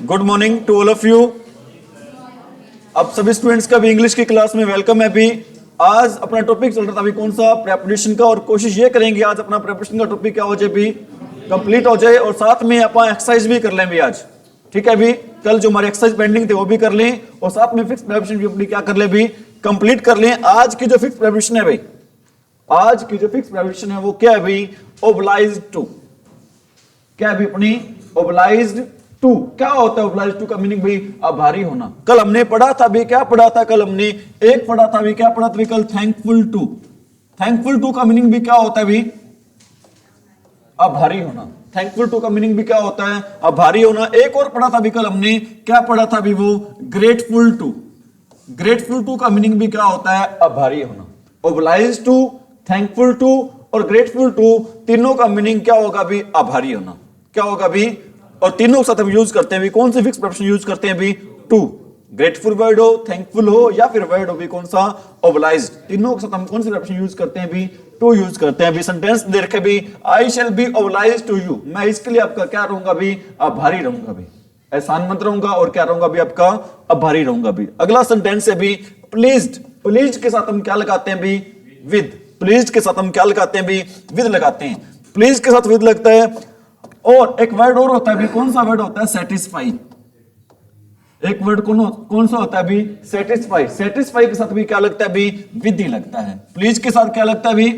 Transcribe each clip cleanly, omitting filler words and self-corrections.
Good morning to all of you. अब सभी students का भी इंग्लिश की क्लास में वेलकम है। अभी आज अपना टॉपिक चल रहा था अभी कौन सा, प्रेपरेशन का, और कोशिश ये करेंगे आज अपना प्रेपरेशन का टॉपिक क्या हो जाए भी कंप्लीट हो जाए, और साथ में अपन एक्सरसाइज भी कर लें भी आज। ठीक है, अभी कल जो हमारे एक्सरसाइज पेंडिंग थे वो भी कर लें, और साथ में फिक्स प्रेपरेशन भी अपनी क्या कर ले भी कंप्लीट कर लें। आज की जो फिक्स प्रेपरेशन है भाई, आज की जो फिक्स प्रेपरेशन है वो क्या है भाई, ओबलाइज्ड टू। क्या है भाई अपनी ओबलाइज्ड टू। क्या होता है ओबलाइज्ड टू का मीनिंग भाई, आभारी होना। कल हमने पढ़ा था भी, क्या पढ़ा था कल हमने, एक पढ़ा था भी, क्या पढ़ा था भी कल, थैंकफुल टू। थैंकफुल टू का मीनिंग भी क्या होता है भी, आभारी होना। थैंकफुल टू का मीनिंग भी क्या होता है, आभारी होना। एक और पढ़ा था भी कल हमने, क्या पढ़ा था भी वो, ग्रेटफुल टू। ग्रेटफुल टू का मीनिंग भी क्या होता है, आभारी होना। ओबलाइज्ड टू, थैंकफुल टू और ग्रेटफुल टू, तीनों का मीनिंग क्या होगा भी, आभारी होना। क्या होगा भी, और तीनों के साथ हम यूज करते हैं भी कौन सी फिक्स प्रेपोजिशन यूज करते हैं भी, टू। ग्रेटफुल वर्ड हो, थैंकफुल हो, या फिर वर्ड हो भी कौन सा, ओबलाइज्ड। तीनों के साथ हम कौन सी प्रेपोजिशन यूज करते हैं भी, टू यूज करते हैं भी। सेंटेंस दे रखे भी, आई शैल बी ओबलाइज्ड टू यू, मैं इसके लिए आपका क्या रहूंगा भी, आभारी रहूंगा भी, एहसान मंद रहूंगा, और क्या रहूंगा भी आपका, आभारी रहूंगा भी। अगला सेंटेंस है भी प्लीज्ड। प्लीज्ड के साथ हम क्या लगाते हैं भी, विद। प्लीज्ड के साथ हम क्या लगाते हैं भी, विद लगाते हैं। प्लीज के साथ विद लगता है। और एक वर्ड और होता है भी, कौन सा वर्ड होता है, सेटिस्फाई। एक वर्ड कौन सा होता है भी, सेटिस्फाई। सेटिस्फाई के साथ भी क्या लगता है भी, विद ही लगता है। प्लीज के साथ क्या लगता है भी,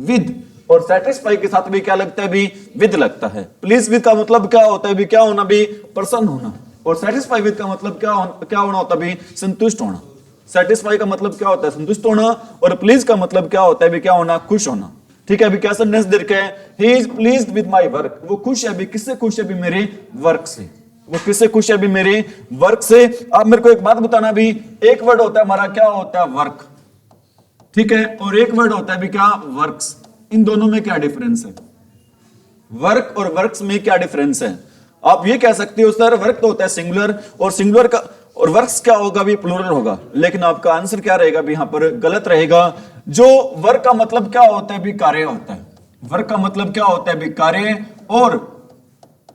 विद, और सेटिस्फाई के साथ भी क्या लगता है भी, विद लगता है। प्लीज विद का मतलब क्या होता है भी, क्या होना भी, प्रसन्न होना। और सेटिस्फाई विद का मतलब क्या होना होता है भी, संतुष्ट होना। सेटिस्फाई का मतलब क्या होता है, संतुष्ट होना, और प्लीज का मतलब क्या होता है भी, क्या होना, खुश होना। ठीक है, अभी क्या सेंटेंस दे रखा है, he is pleased with my work. वो खुश है अभी, किससे खुश है अभी, मेरे वर्क से। वो किससे खुश है अभी, मेरे वर्क से। आप मेरे को एक बात बताना भी, एक वर्ड होता है हमारा, क्या होता है, वर्क। ठीक है, और एक वर्ड होता है भी क्या, वर्क्स। इन दोनों में क्या डिफरेंस है, वर्क और वर्क्स में क्या डिफरेंस है। आप ये कह सकते हो सर वर्क तो होता है सिंगुलर, और सिंगुलर का, और वर्क्स क्या होगा भी, प्लूरल होगा। लेकिन आपका आंसर क्या रहेगा भी, यहां पर गलत रहेगा। जो वर्क का मतलब क्या होता है भी, कार्य होता है। वर्क का मतलब क्या होता है भी, कार्य, और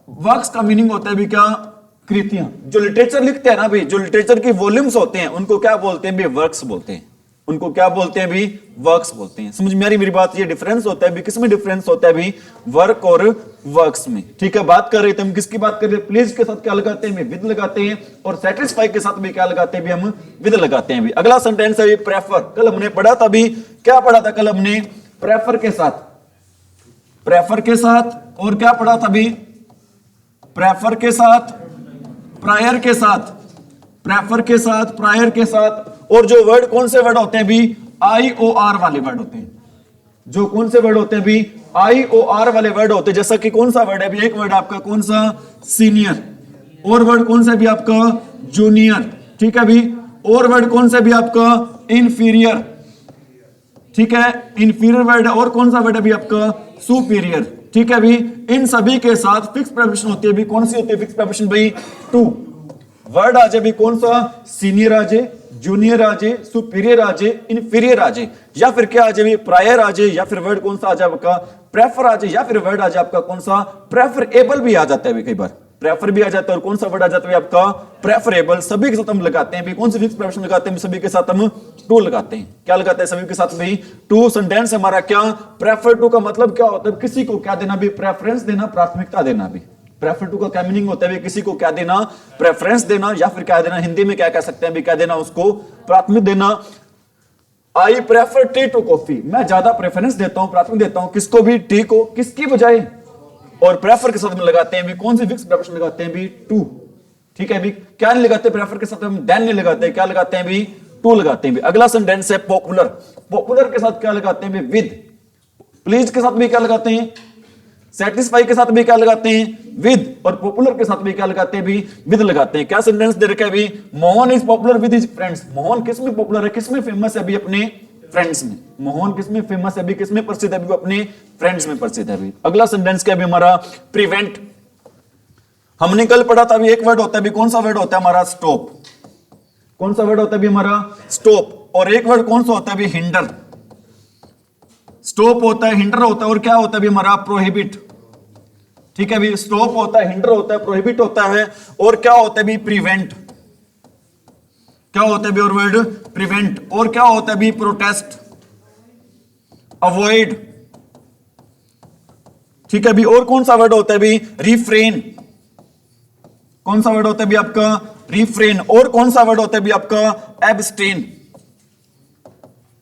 वर्क्स का मीनिंग होता है भी क्या, कृतियां। जो लिटरेचर लिखते हैं ना भी, जो लिटरेचर की वॉल्यूम्स होते हैं उनको क्या बोलते हैं भी, वर्क्स बोलते हैं। उनको क्या बोलते हैं भी, वर्क्स बोलते हैं। समझ में आ रही मेरी बात, ये डिफरेंस होता है भी, किसमें डिफरेंस होता है भी, वर्क और वर्क्स में। ठीक है, बात कर रहे थे हम किसकी बात कर रहे हैं, प्लीज के साथ क्या लगाते हैं, विद लगाते हैं, और सेटिस्फाई के साथ भी क्या लगाते हैं भी, हम विद लगाते हैं भी। अगला सेंटेंस है प्रेफर। कल हमने पढ़ा था भी, क्या पढ़ा था कल हमने, प्रेफर के साथ, प्रेफर के साथ, और क्या पढ़ा था भी, प्रेफर के साथ, प्रायर के साथ, प्रेफर के साथ, प्रायर के साथ। और जो वर्ड कौन से वर्ड होते हैं भी, आई ओ आर वाले वर्ड होते हैं। जो कौन से वर्ड होते हैं भी, आई ओ आर वाले वर्ड होते हैं। जैसा कि कौन सा वर्ड है भी, एक वर्ड आपका कौन सा, सीनियर, और वर्ड कौन सा भी आपका, जूनियर। ठीक है भी, और वर्ड कौन सा भी आपका, इंफीरियर। ठीक है, इंफीरियर वर्ड है, और कौन सा वर्ड है भी आपका, सुपीरियर। ठीक है भी, इन सभी के साथ फिक्स प्रेपोजिशन होती है भी, कौन सी होती है फिक्स प्रेपोजिशन भाई, टू। वर्ड आ जाए भी कौन सा, सीनियर आ जाए, जूनियर आ जाए, सुपीरियर आ जाए, इंफीरियर आ जाए, या फिर क्या आ जाए, प्रायर आ जाए, या फिर वर्ड कौन सा आ जाए आपका, प्रेफर आ जाए, या फिर वर्ड आ जाए आपका कौन सा, प्रेफरेबल भी आ जाता है कई बार। प्रेफर भी आ जाता है, और कौन सा वर्ड आ जाता है आपका, प्रेफरेबल। सभी के साथ हम लगाते हैं भी कौन सी फिक्स प्रेपोजिशन लगाते हैं, सभी के साथ हम टू लगाते हैं। क्या लगाते हैं सभी के साथ भी, टू। सेंटेंस हमारा क्या, प्रेफर टू का मतलब क्या होता है, किसी को क्या देना भी, प्रेफरेंस देना, प्राथमिकता देना भी। प्रेफर टू का क्या मीनिंग होता है, किसी को क्या देना, प्रेफरेंस देना, या फिर क्या देना, हिंदी में क्या कह सकते हैं भी, क्या देना उसको, प्राथमिक देना। I prefer tea to coffee, मैं ज्यादा प्रेफरेंस देता हूं, प्राथमिक देता हूं किसको भी, टी को, किसकी बजाय। और प्रेफर के साथ में लगाते हैं भी कौन सी फिक्स प्रेपोजिशन लगाते हैं भी, टू। ठीक है भी, क्या नहीं लगाते प्रेफर के साथ हम, देन नहीं लगाते, क्या लगाते हैं भी, टू लगाते हैं भी। अगला सेंटेंस है पॉपुलर। पॉपुलर के साथ क्या लगाते हैं भी, विद। प्लीज के साथ भी क्या लगाते हैं, सेटिस्फाई के साथ भी क्या लगाते हैं, विद, और पॉपुलर के साथ भी क्या लगाते हैं भी, विद लगाते हैं। क्या सेंटेंस दे रखा है भी, Mohan is popular with his friends. Mohan किसमें पॉपुलर है, किसमें फेमस है भी, अपने फ्रेंड्स में। मोहन किसमें फेमस है भी, किसमें प्रसिद्ध है भी, अपने फ्रेंड्स में प्रसिद्ध है भी। अगला सेंटेंस क्या भी हमारा, प्रिवेंट। हमने कल पढ़ा था भी, एक वर्ड होता है भी, कौन सा वर्ड होता है हमारा, स्टॉप। कौन सा वर्ड होता है भी हमारा, स्टॉप। और एक वर्ड कौन सा होता है भी, हिंडर। स्टॉप होता है, हिंडर होता है, और क्या होता है भी हमारा, प्रोहिबिट। ठीक है भी, स्टॉप होता है, हिंडर होता है, प्रोहिबिट होता है, और क्या होता है भी, प्रिवेंट। क्या होता है भी और वर्ड प्रिवेंट, और क्या होता है भी, प्रोटेस्ट, अवॉइड। ठीक है भी, और कौन सा वर्ड होता है भी, रिफ्रेन। कौन सा वर्ड होता है भी आपका, रिफ्रेन। और कौन सा वर्ड होता है भी आपका, एब्सटेन।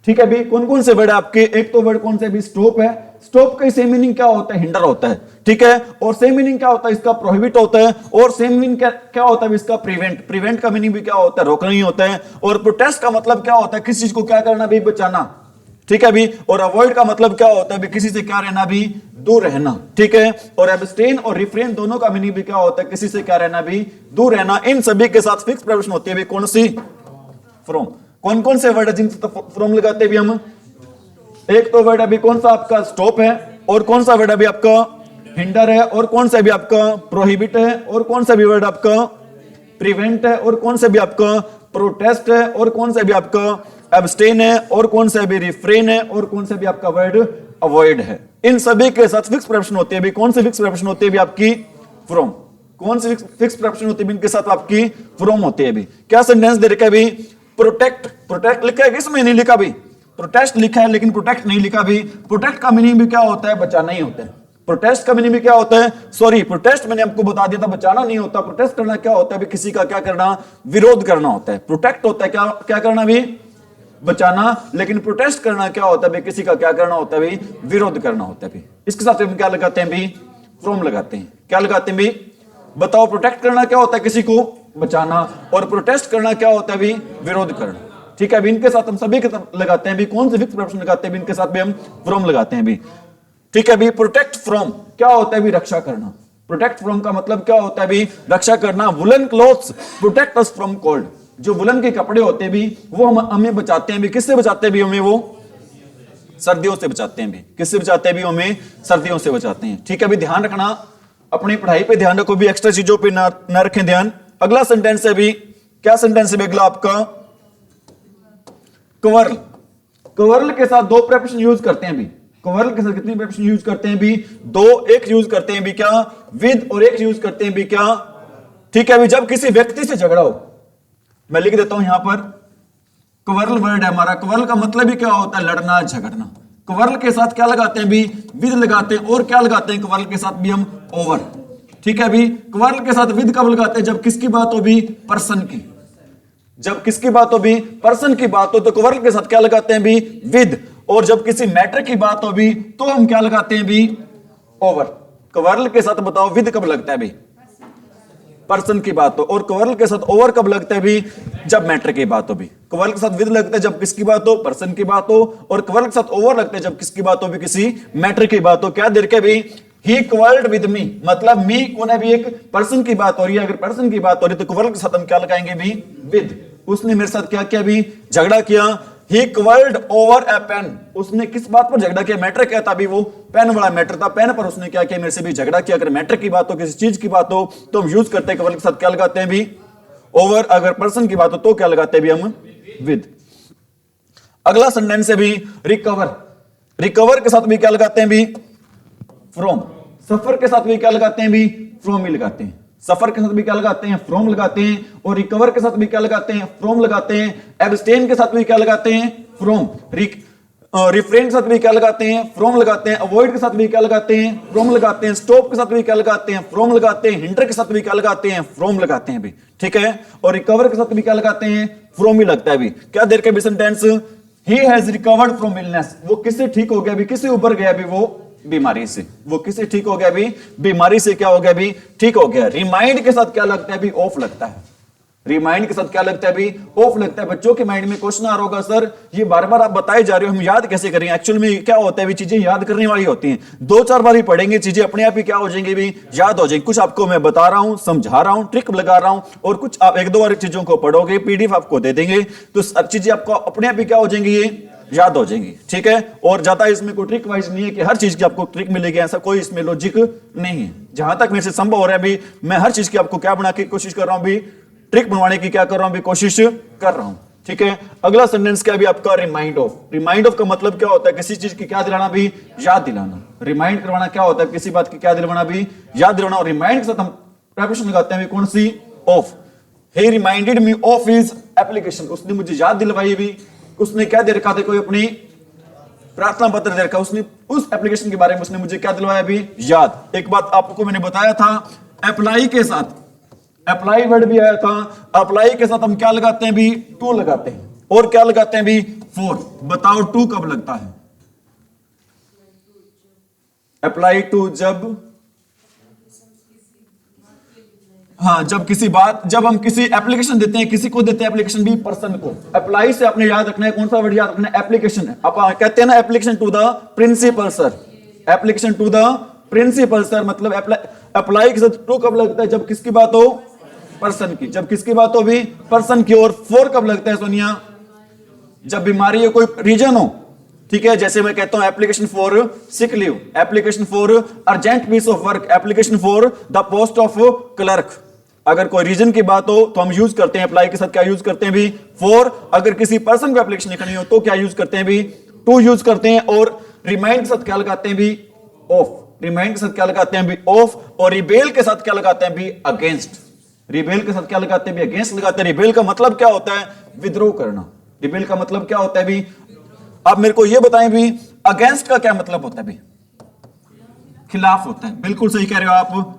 ठीक है भी, कौन कौन से वर्ड आपके, एक तो वर्ड कौन से भी, स्टॉप है। स्टॉप का सेम मीनिंग क्या होता है, हिंडर होता है। ठीक है, और सेम मीनिंग क्या होता है इसका, प्रोहिबिट होता है। और सेम मीनिंग क्या होता है इसका, प्रिवेंट। प्रिवेंट का मीनिंग भी क्या होता है, रोकना ही होता है। और प्रोटेस्ट का मतलब क्या होता है, किसी चीज को क्या करना भी, बचाना। ठीक है भी, और अवॉइड का मतलब क्या होता है भी, किसी से क्या रहना भी, दूर रहना। ठीक है, और एब्सटेन और रिफ्रेन दोनों का मीनिंग भी क्या होता है, किसी से क्या रहना भी, दूर रहना। इन सभी के साथ फिक्स प्रेपोजिशन होती है भी, कौन सी, फ्रॉम। कौन कौन से वर्ड है जिनसे फ्रॉम लगाते भी हम, एक तो वर्ड अभी कौन सा आपका, स्टॉप है, और कौन सा वर्ड अभी आपका, हिंडर है, और कौन सा भी आपका, प्रोहिबिट है, और कौन सा भी वर्ड आपका, प्रिवेंट है, और कौन सा भी आपका, प्रोटेस्ट है, और कौन सा भी आपका, एब्सटेन है, और कौन सा भी रिफ्रेन है, और कौन सा भी आपका वर्ड अवॉइड है। इन सभी के साथ फिक्स प्रेपोजिशन होती है भी, कौन सी फिक्स प्रेपोजिशन होती है भी आपकी, फ्रॉम। कौन सी फिक्स प्रेपोजिशन होती है इनके साथ आपकी, फ्रॉम होती है भी। क्या सेंटेंस दे रखा है भी, प्रोटेक्ट। प्रोटेक्ट लिखा है, किसमें नहीं लिखा भी, प्रोटेस्ट लिखा है लेकिन प्रोटेक्ट नहीं लिखा भी। प्रोटेक्ट का मीनिंग भी क्या होता है, बचाना ही होता है। प्रोटेस्ट का मीनिंग भी क्या होता है, सॉरी प्रोटेस्ट मैंने आपको बता दिया था, बचाना नहीं होता। प्रोटेस्ट करना क्या होता है भी, किसी का क्या करना, विरोध करना होता है। प्रोटेक्ट होता है क्या, क्या करना भी, बचाना। लेकिन प्रोटेस्ट करना क्या होता है भी, किसी का क्या करना होता है भी, विरोध करना होता है भी। इसके साथ हम क्या लगाते हैं भी, फ्रॉम लगाते हैं। क्या लगाते हैं भी, बताओ। प्रोटेक्ट करना क्या होता है, किसी को बचाना, और प्रोटेस्ट करना क्या होता है भी, विरोध करना। ठीक है, अभी इनके साथ हम सभी के लगाते हैं भी, कौन से फिक्स प्रेपोजिशन लगाते हैं भी, इनके साथ भी हम फ्रॉम लगाते हैं भी। ठीक है भी, प्रोटेक्ट फ्रॉम क्या होता है भी, रक्षा करना। प्रोटेक्ट फ्रॉम का मतलब क्या होता है भी, रक्षा करना। Woollen clothes protect us from cold. जो वुलन के कपड़े होते हैं भी, वो हमें बचाते हैं भी, किससे बचाते हैं भी हमें, वो सर्दियों से बचाते हैं भी। किससे बचाते हैं भी, हमें सर्दियों से बचाते हैं। ठीक है भी, ध्यान रखना, अपनी पढ़ाई पे ध्यान रखो भी, एक्स्ट्रा चीजों पे ना रखें ध्यान। अगला सेंटेंस है भी, क्या सेंटेंस है अगला आपका, कवर्ल। कवर्ल के साथ दो प्रेपोजिशन यूज करते हैं भी। कवर्ल के साथ कितनी प्रेपोजिशन यूज करते हैं भी, दो। एक यूज करते हैं भी क्या, विद, और एक यूज करते हैं भी क्या। ठीक है भी, जब किसी व्यक्ति से झगड़ा हो, मैं लिख देता हूं यहां पर, कवर्ल वर्ड है हमारा। कवर्ल का मतलब ही क्या होता है, लड़ना, झगड़ना। कवर्ल के साथ क्या लगाते हैं भी, विद लगाते हैं, और क्या लगाते हैं कवर्ल के साथ भी हम, ओवर। ठीक है भी, कवर्ल के साथ विद कब लगाते हैं, जब किसकी बात हो भी, पर्सन की। जब किसकी बात हो भी, पर्सन की बात हो, तो कवर्ल के साथ क्या लगाते हैं भी, विद। और जब किसी मैटर की बात हो भी, तो हम क्या लगाते हैं भी, ओवर। कवर्ल के साथ बताओ विद कब लगता है भी, पर्सन की बात हो। और कवर्ल के साथ ओवर कब लगता है भी, जब मैटर की बात हो भी। कवर्ल के साथ विद लगता है जब किसकी बात हो, पर्सन की बात हो। और कवर्ल के साथ ओवर लगता है जब किसकी बात हो भी, किसी मैटर की बात हो। क्या देर के भी, ही क्वर्ल्ड विद मी, मतलब मी कौन है भी, एक पर्सन की बात हो रही है। अगर पर्सन की बात हो रही है तो कवर्ल के साथ हम क्या लगाएंगे भी, विद। उसने मेरे साथ क्या किया भी, झगड़ा किया। ही क्वर्ल्ड ओवर ए पेन, उसने किस बात पर झगड़ा किया, मैटर क्या था भी, वो पेन वाला मैटर था। पेन पर उसने क्या किया, मेरे से भी झगड़ा किया। अगर मैटर की बात हो, किसी चीज की बात हो, तो हम यूज करते हैं कवर्ल के साथ क्या लगाते हैं भी, ओवर। अगर पर्सन की बात हो तो क्या लगाते हैं भी हम, विद। अगला सेंटेंस है भी, रिकवर। रिकवर के साथ भी क्या लगाते हैं भी, फ्रॉम। सफर के साथ भी क्या लगाते हैं भी, फ्रॉम ही लगाते हैं। सफर के साथ भी क्या लगाते हैं, फ्रॉम लगाते हैं। और रिकवर के साथ भी क्या लगाते हैं, फ्रॉम लगाते हैं। एब्सटेन के साथ भी क्या लगाते हैं, फ्रॉम। रिफ्रेन के साथ भी क्या लगाते हैं, फ्रॉम लगाते हैं। अवॉइड के साथ भी क्या लगाते हैं, फ्रॉम लगाते हैं। स्टॉप के साथ भी क्या लगाते हैं, फ्रॉम लगाते हैं। हिंडर के साथ भी क्या लगाते हैं, फ्रॉम लगाते हैं भी। ठीक है, और रिकवर के साथ भी क्या लगाते हैं, फ्रॉम ही लगता है भी। क्या देर के भी sentence, he has recovered from illness, वो किससे ठीक हो गया भी, किससे ऊपर गया भी, वो बीमारी से। वो किससे ठीक हो गया भी, बीमारी से क्या हो गया भी, ठीक हो गया। रिमाइंड के साथ क्या लगता है भी, ऑफ लगता है। रिमाइंड के साथ क्या लगता है भी, ऑफ लगता है। बच्चों के माइंड में क्वेश्चन आ रहा होगा, सर ये बार बार आप बताए जा रहे हो, हम याद कैसे करें। एक्चुअल में क्या होता है भी, चीजें याद करने वाली होती हैं। दो चार बार ही पढ़ेंगे, चीजें अपने आप ही क्या हो जाएंगी भी, याद हो जाएंगी। कुछ आपको मैं बता रहा हूं, समझा रहा हूं, ट्रिक लगा रहा हूं, और कुछ आप एक दो बार चीजों को पढ़ोगे, पीडीएफ आपको दे देंगे, तो सब चीजें आपको अपने आप ही क्या हो जाएंगी, ये याद हो जाएंगी। ठीक है, और ज्यादा इसमें कोई ट्रिक वाइज नहीं है कि हर चीज की आपको ट्रिक मिलेगी, ऐसा कोई इसमें लॉजिक नहीं है। जहां तक मेरे से संभव हो रहा है भी, मैं हर चीज की आपको क्या बना के कोशिश कर रहा हूं भी, ट्रिक बनवाने की क्या कर रहा हूं भी, कोशिश कर रहा हूं। ठीक है। अगला सेंटेंस क्या है भी आपका, रिमाइंड ऑफ। रिमाइंड ऑफ का मतलब क्या होता है, किसी चीज की क्या दिलाना भी, याद दिलाना। रिमाइंड करवाना क्या होता है, किसी बात की क्या दिलवाना भी, याद दिलाना। और रिमाइंड के साथ हम प्रेपोजिशन लगाते हैं भी कौन सी, of. He reminded me of his application, उसने मुझे याद दिलवाई भी। उसने क्या दे रखा था, कोई अपनी प्रार्थना पत्र दे रखा, उसने उस एप्लीकेशन के बारे में उसने मुझे क्या दिलवाया भी, याद। एक बात आपको मैंने बताया था, अप्लाई के साथ अप्लाई वर्ड भी आया था, अप्लाई के साथ हम क्या लगाते हैं भी, टू लगाते हैं। और क्या लगाते हैं भी, फॉर। बताओ टू कब लगता है, अप्लाई टू जब, हाँ जब किसी बात, जब हम किसी एप्लीकेशन देते हैं, किसी को देते हैं एप्लीकेशन भी, पर्सन को। अप्लाई से आपने याद रखना है कौन सा वर्ड याद रखना है, एप्लीकेशन है। आप कहते हैं ना application to the principal sir, application to the principal sir, मतलब अप्लाई के साथ टू कब लगता है, जब किसकी बात हो, पर्सन की। जब किसकी बात हो भी, पर्सन की। और फोर कब लगता है सोनिया, जब बीमारी है, कोई रीजन हो, ठीक है। जैसे मैं कहता हूं application for sick leave, application for urgent piece of work, application for the post of clerk. अगर कोई रीजन की बात हो तो हम यूज करते हैं अप्लाई के साथ क्या यूज करते हैं भी, फॉर। अगर किसी पर्सन को एप्लीकेशन लिखनी हो तो क्या यूज करते हैं भी, टू यूज करते हैं। और रिमाइंड के साथ क्या लगाते हैं भी, ऑफ। रिमाइंड के साथ क्या लगाते हैं भी, ऑफ। और रिबेल के साथ क्या लगाते हैं भी, अगेंस्ट। रिबेल के साथ क्या लगाते हैं भी, अगेंस्ट लगाते हैं। रिबेल का मतलब क्या होता है, विद्रोह करना। रिबेल का मतलब क्या होता है भी, आप मेरे को यह बताएं भी, अगेंस्ट का क्या मतलब होता है भी, खिलाफ होता है। बिल्कुल सही कह रहे हो आप,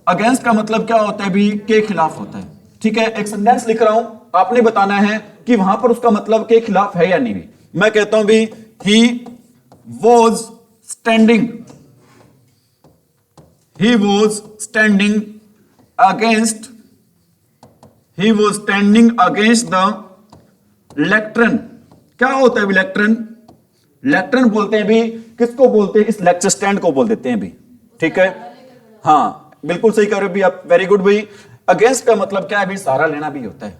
अगेंस्ट का मतलब क्या होता है भी, के खिलाफ होता है। ठीक है, एक सेंटेंस लिख रहा हूं, आपने बताना है कि वहां पर उसका मतलब के खिलाफ है या नहीं भी। मैं कहता हूं भी, he was standing, he was standing against, he was standing against the lectern. क्या होता है भी लेक्ट्रन, लेक्ट्रन बोलते हैं भी, किसको बोलते हैं, इस लेक्चर स्टैंड को बोल देते हैं भी। ठीक है, हाँ बिल्कुल सही कर रहे हो भी आप, वेरी गुड भाई। अगेंस्ट का मतलब क्या है भी, सहारा लेना भी होता है।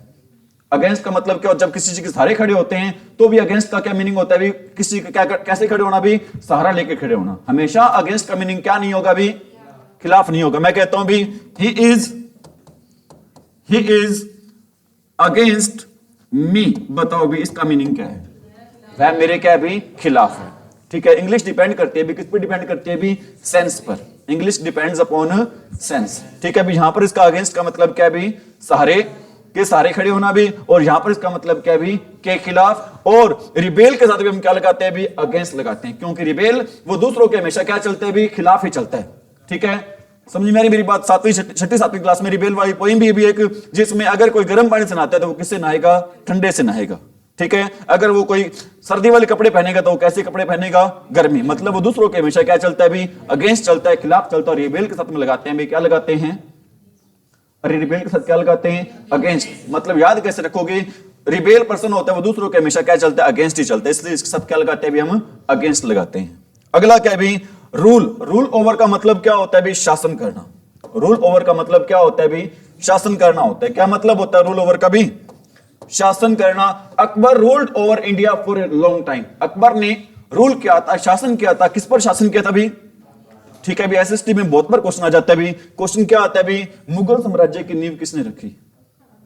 अगेंस्ट का मतलब क्या, जब किसी चीज के सहारे खड़े होते हैं तो भी अगेंस्ट का क्या मीनिंग होता है भी, किसी का क्या, कैसे खड़े होना भी, सहारा लेके खड़े होना। हमेशा अगेंस्ट का मीनिंग क्या नहीं होगा भी, खिलाफ नहीं होगा। मैं कहता हूं भी, ही इज अगेंस्ट मी, बताओ भी इसका मीनिंग क्या है, वह मेरे क्या भी, खिलाफ है। ठीक है, इंग्लिश डिपेंड करती है भी, किस पर डिपेंड करती है भी, सेंस पर। English depends upon sense. ठीक है भी, यहां पर इसका अगेंस्ट का मतलब क्या भी, सहारे के सहारे खड़े होना भी। और यहां पर इसका मतलब क्या भी, के खिलाफ। और रिबेल के साथ भी हम क्या लगाते हैं भी, अगेंस्ट लगाते हैं, क्योंकि रिबेल वो दूसरों के हमेशा क्या चलते हैं भी, खिलाफ ही चलता है। ठीक है, समझ मेरी बात। छठी सातवीं क्लास में रिबेल वाली पोइम भी एक, जिसमें अगर कोई गर्म पानी से नहाता है तो वो किससे नहाएगा, ठंडे से नहाएगा। ठीक है, अगर वो कोई सर्दी वाले कपड़े पहनेगा तो वो कैसे कपड़े पहनेगा, गर्मी। मतलब वो दूसरों के हमेशा क्या चलता है भी, अगेंस्ट चलता है, खिलाफ चलता है। और रिबेल के साथ में लगाते हैं भी, क्या लगाते हैं, अरे रिबेल के साथ क्या लगाते हैं, अगेंस्ट। मतलब याद कैसे रखोगे, रिबेल पर्सन होता है वो दूसरों के हमेशा क्या चलता है, अगेंस्ट ही चलता है, इसलिए इसके साथ क्या लगाते हैं भी, हम अगेंस्ट लगाते हैं। अगला क्या है भी, रूल। रूल ओवर का मतलब क्या होता है भी, शासन करना। रूल ओवर का मतलब क्या होता है भी, शासन करना होता है। क्या मतलब होता है रूल ओवर का भी, शासन करना। Akbar ruled over India for a long time. Akbar ने रूल किया था, शासन किया था, किस पर शासन किया था भी। ठीक है भी, एसएसटी में बहुत बार क्वेश्चन आ जाता है भी। क्वेश्चन क्या आता है भी, मुगल साम्राज्य की नींव किसने रखी,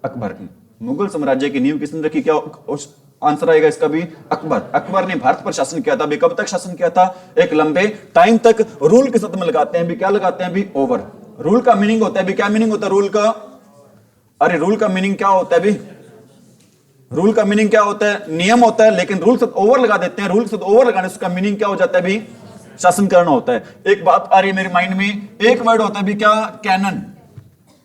अकबर की। मुगल साम्राज्य की नींव किसने रखी, क्या आंसर आएगा इसका भी, अकबर। अकबर ने भारत पर शासन किया था भी। कब तक शासन किया था, एक लंबे टाइम तक। रूल के साथ में लगाते हैं भी, क्या लगाते हैं भी, ओवर। रूल का मीनिंग होता है भी, क्या मीनिंग होता है रूल का, अरे रूल का मीनिंग क्या होता है भी, रूल का मीनिंग क्या होता है, नियम होता है। लेकिन रूल से ओवर लगा देते हैं, रूल से ओवर लगाने से उसका मीनिंग क्या हो जाता है भी, शासन करना होता है। एक बात आ रही है मेरे माइंड में, एक वर्ड होता है भी क्या, कैनन।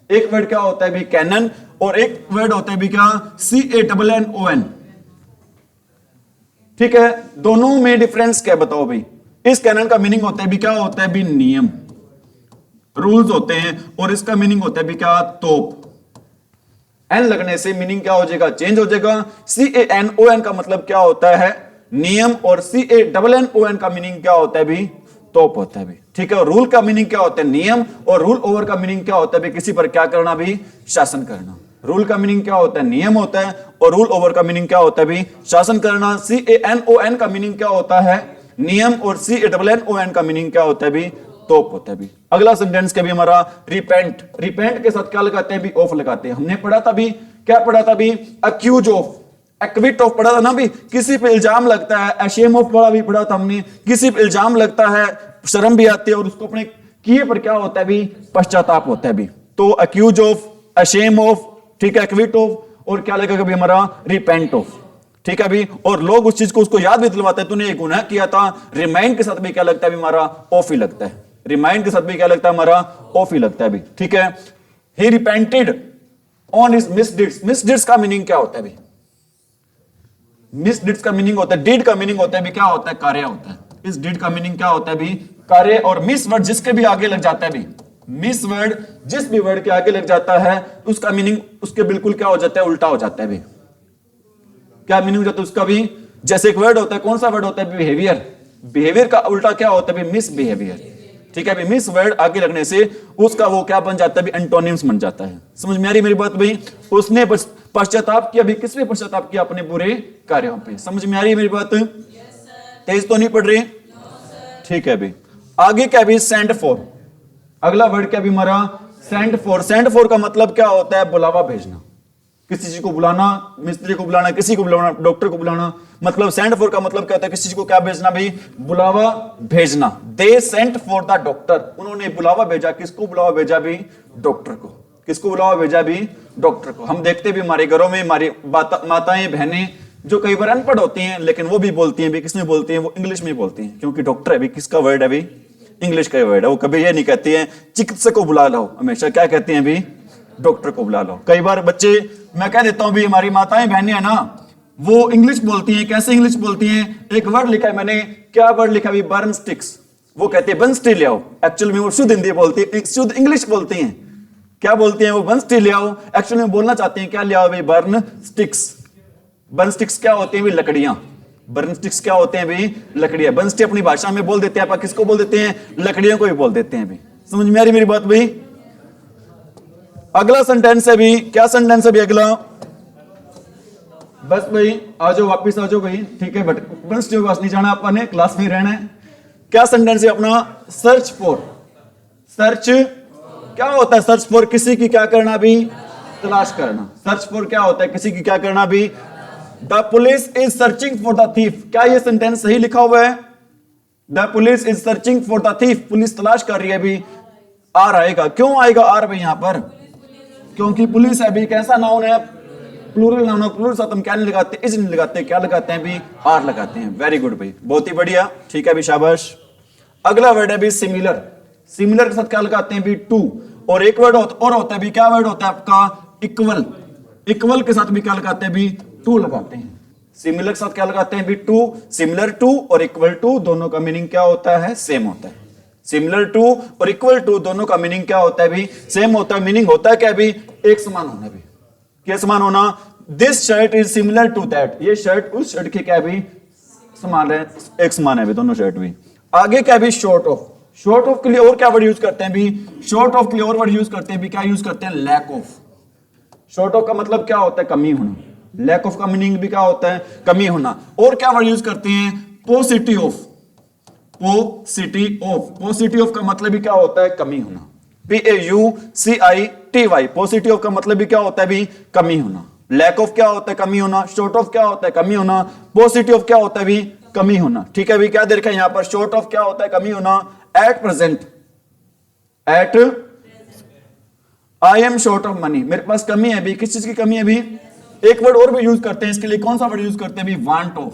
एक वर्ड क्या होता है भी, कैनन। और एक वर्ड होता है भी क्या, CANNON। ठीक है, दोनों में डिफरेंस क्या बताओ भाई। इस कैनन का मीनिंग होता है भी, क्या होता है भी, नियम, रूल्स होते हैं। और इसका मीनिंग होता है भी क्या, तोप। एन लगने से मीनिंग क्या हो जाएगा, चेंज हो जाएगा। CANON का मतलब क्या होता है, नियम। और CANNON का मीनिंग क्या होता है भी, तोप होता है भी। ठीक है, रूल का मीनिंग क्या होता है, नियम। और रूल ओवर का मीनिंग क्या होता है भी, किसी पर क्या करना भी, शासन करना। रूल का मीनिंग क्या होता है, नियम होता है। और रूल ओवर का मीनिंग क्या होता है भी, शासन करना। CANON का मीनिंग क्या होता है, नियम। और CANNON का मीनिंग क्या होता है भी, तोप होता है भी। अगला सेंटेंस के भी हमारा, रिपेंट। रिपेंट के साथ क्या लगाते हैं भी, ऑफ लगाते हैं। हमने पढ़ा था भी, क्या पढ़ा था भी, अक्यूज ऑफ। एक्विट ऑफ पढ़ा था ना भी, किसी पे इल्जाम लगता है, अशेम ऑफ पढ़ा भी पढ़ा था हमने, किसी पे इल्जाम लगता है, शर्म भी आती है और उसको अपने किए पर क्या होता है भी, पश्चाताप होता है भी। तो अक्यूज ऑफ, अशेम ऑफ, ठीक है, एक्विट ऑफ, और क्या लगेगा भी हमारा रिपेंट ऑफ, ठीक है भी। और लोग उस चीज को उसको याद भी दिलवाते हैं, तूने एक गुनाह किया था, रिमाइंड के साथ भी क्या लगता है भी हमारा ऑफ ही लगता है, रिमाइंड के साथ भी क्या लगता है हमारा ऑफ ही लगता है भी, ठीक है। ही रिपेंटेड ऑन हिज मिसडिड्स, मिसडिड्स का मीनिंग क्या होता है भी, मिसडिड्स का मीनिंग होता है, डीड का मीनिंग होता है भी क्या होता है, कार्य होता है। इस डीड का मीनिंग क्या होता है भी, कार्य। और मिस वर्ड जिसके भी आगे लग जाता है भी, मिस वर्ड जिस भी वर्ड के आगे लग जाता है उसका मीनिंग उसके बिल्कुल क्या हो जाता है, उल्टा हो जाता है भी। क्या मीनिंग हो जाता है उसका भी, जैसे एक वर्ड होता है, कौन सा वर्ड होता है, बिहेवियर, बिहेवियर का उल्टा क्या होता है भी, मिस बिहेवियर, ठीक है भी। मिस वर्ड आगे लगने से उसका वो क्या बन जाता है भी, एंटोनिम्स बन जाता है। समझ में आ रही मेरी बात भाई? उसने पश्चाताप किया भी, किस पे पश्चाताप किया, अपने बुरे कार्यों पे। समझ में आ रही मेरी बात? तेज तो नहीं पढ़ रही? ठीक है भी। आगे क्या भी, सेंड फॉर, अगला वर्ड क्या भी हमारा, सेंड फॉर। सेंड फॉर का मतलब क्या होता है, बुलावा भेजना, किसी चीज को बुलाना, मिस्त्री को बुलाना, किसी को बुलाना, डॉक्टर को बुलाना। मतलब सेंड फॉर का मतलब क्या होता है, किसी चीज को क्या भेजना भाई, बुलावा भेजना। They sent for the doctor, उन्होंने बुलावा भेजा, किसको बुलावा भेजा भी, डॉक्टर को। किसको बुलावा भेजा भी, डॉक्टर को। हम देखते भी हमारे घरों में हमारी माताएं बहनें जो कई बार अनपढ़ होती हैं लेकिन वो भी बोलती हैं भी, किसमें बोलती हैं, वो इंग्लिश में बोलती हैं, क्योंकि डॉक्टर है भी किसका वर्ड है भी, इंग्लिश का वर्ड है। वो कभी ये नहीं कहती है चिकित्सक को बुला लो, हमेशा क्या कहती हैं भी, डॉक्टर को बुला लो। कई बार बच्चे, मैं कह देता हूं भी हमारी माताएं बहनें है ना, वो इंग्लिश बोलती हैं। कैसे इंग्लिश बोलती हैं, एक वर्ड लिखा है मैंने, क्या वर्ड लिखा है, बर्न स्टिक्स। वो कहती है बर्न स्टिक ले आओ, एक्चुअल में वो शुद्ध हिंदी बोलती है, शुद्ध इंग्लिश बोलती हैं। क्या बोलती हैं वो, बर्न स्टिक ले आओ, एक्चुअल में बोलना चाहती हैं क्या ले आओ भाई, बर्न स्टिक्स। बर्न स्टिक्स क्या होती हैं भी, लकड़ियां। बर्न स्टिक्स क्या होते हैं भी, लकड़ियां। बर्न स्टिक अपनी भाषा में बोल देते हैं, आप किसको बोल देते हैं, लकड़ियों को भी बोल देते हैं भी। समझ में आ रही मेरी बात भाई? अगला सेंटेंस है भी, क्या सेंटेंस है भी अगला, बस भाई आ जाओ, वापिस आ जाओ भाई, ठीक है। बट बस जो पास नहीं जाना, आपने क्लास में रहना है। क्या सेंटेंस है अपना, सर्च फॉर। सर्च क्या होता है, सर्च फॉर किसी की क्या करना भी, तलाश करना। सर्च फॉर क्या होता है, किसी की क्या करना भी। The police is searching for the thief, क्या ये सेंटेंस सही लिखा हुआ है, the police is searching for the thief, police तलाश कर रही है भी। आर आएगा, क्यों आएगा आर भाई यहां पर, क्योंकि पुलिस है भी कैसा नाउन है, प्लूरल नाउन है। प्लूरल साथ हम क्या नहीं लगाते, इज नहीं लगाते, क्या लगाते हैं भी, आर लगाते हैं। वेरी गुड भाई, बहुत ही बढ़िया, ठीक है भी, शाबाश। अगला वर्ड है भी सिमिलर। सिमिलर के साथ क्या लगाते हैं भी, टू। और एक वर्ड और होता है भी, क्या वर्ड होता है आपका, इक्वल। इक्वल के साथ भी क्या लगाते हैं भी, टू लगाते हैं। सिमिलर के साथ क्या लगाते हैं भी, टू। सिमिलर टू और इक्वल टू दोनों का मीनिंग क्या होता है, सेम होता है। सिमिलर टू और इक्वल टू दोनों का मीनिंग क्या होता है भी, सेम होता है। मीनिंग होता है क्या भी, एक समान होना भी। क्या समान होना, this shirt is similar to that, ये शर्ट उस शर्ट के क्या भी, समान है, एक समान है भी दोनों शर्ट भी। आगे क्या भी, शॉर्ट ऑफ। शॉर्ट ऑफ के लिए और क्या वर्ड यूज करते हैं भी, शॉर्ट ऑफ के लिए और वर्ड यूज करते हैं भी, क्या यूज करते हैं, लैक ऑफ। शॉर्ट ऑफ का मतलब क्या होता है, कमी होना। लैक ऑफ का मीनिंग भी क्या होता है, कमी होना। और क्या वर्ड यूज करते हैं, पोसिटी ऑफ। पोसिटी ऑफ, पोसिटी ऑफ का मतलब भी क्या होता है, कमी होना। PAUCITY, पोसिटी ऑफ का मतलब भी क्या होता है भी, कमी होना। लैक ऑफ क्या होता है, कमी होना। शॉर्ट ऑफ क्या होता है, कमी होना। पोसिटी ऑफ क्या होता है भी, कमी होना। ठीक है भी, क्या देखा यहां पर, शॉर्ट ऑफ क्या होता है, कमी होना। At present, at I am short of money, मेरे पास कमी है भी, किस चीज की कमी है भी। एक वर्ड और भी यूज करते हैं इसके लिए, कौन सा वर्ड यूज करते हैं भी, वांट ऑफ।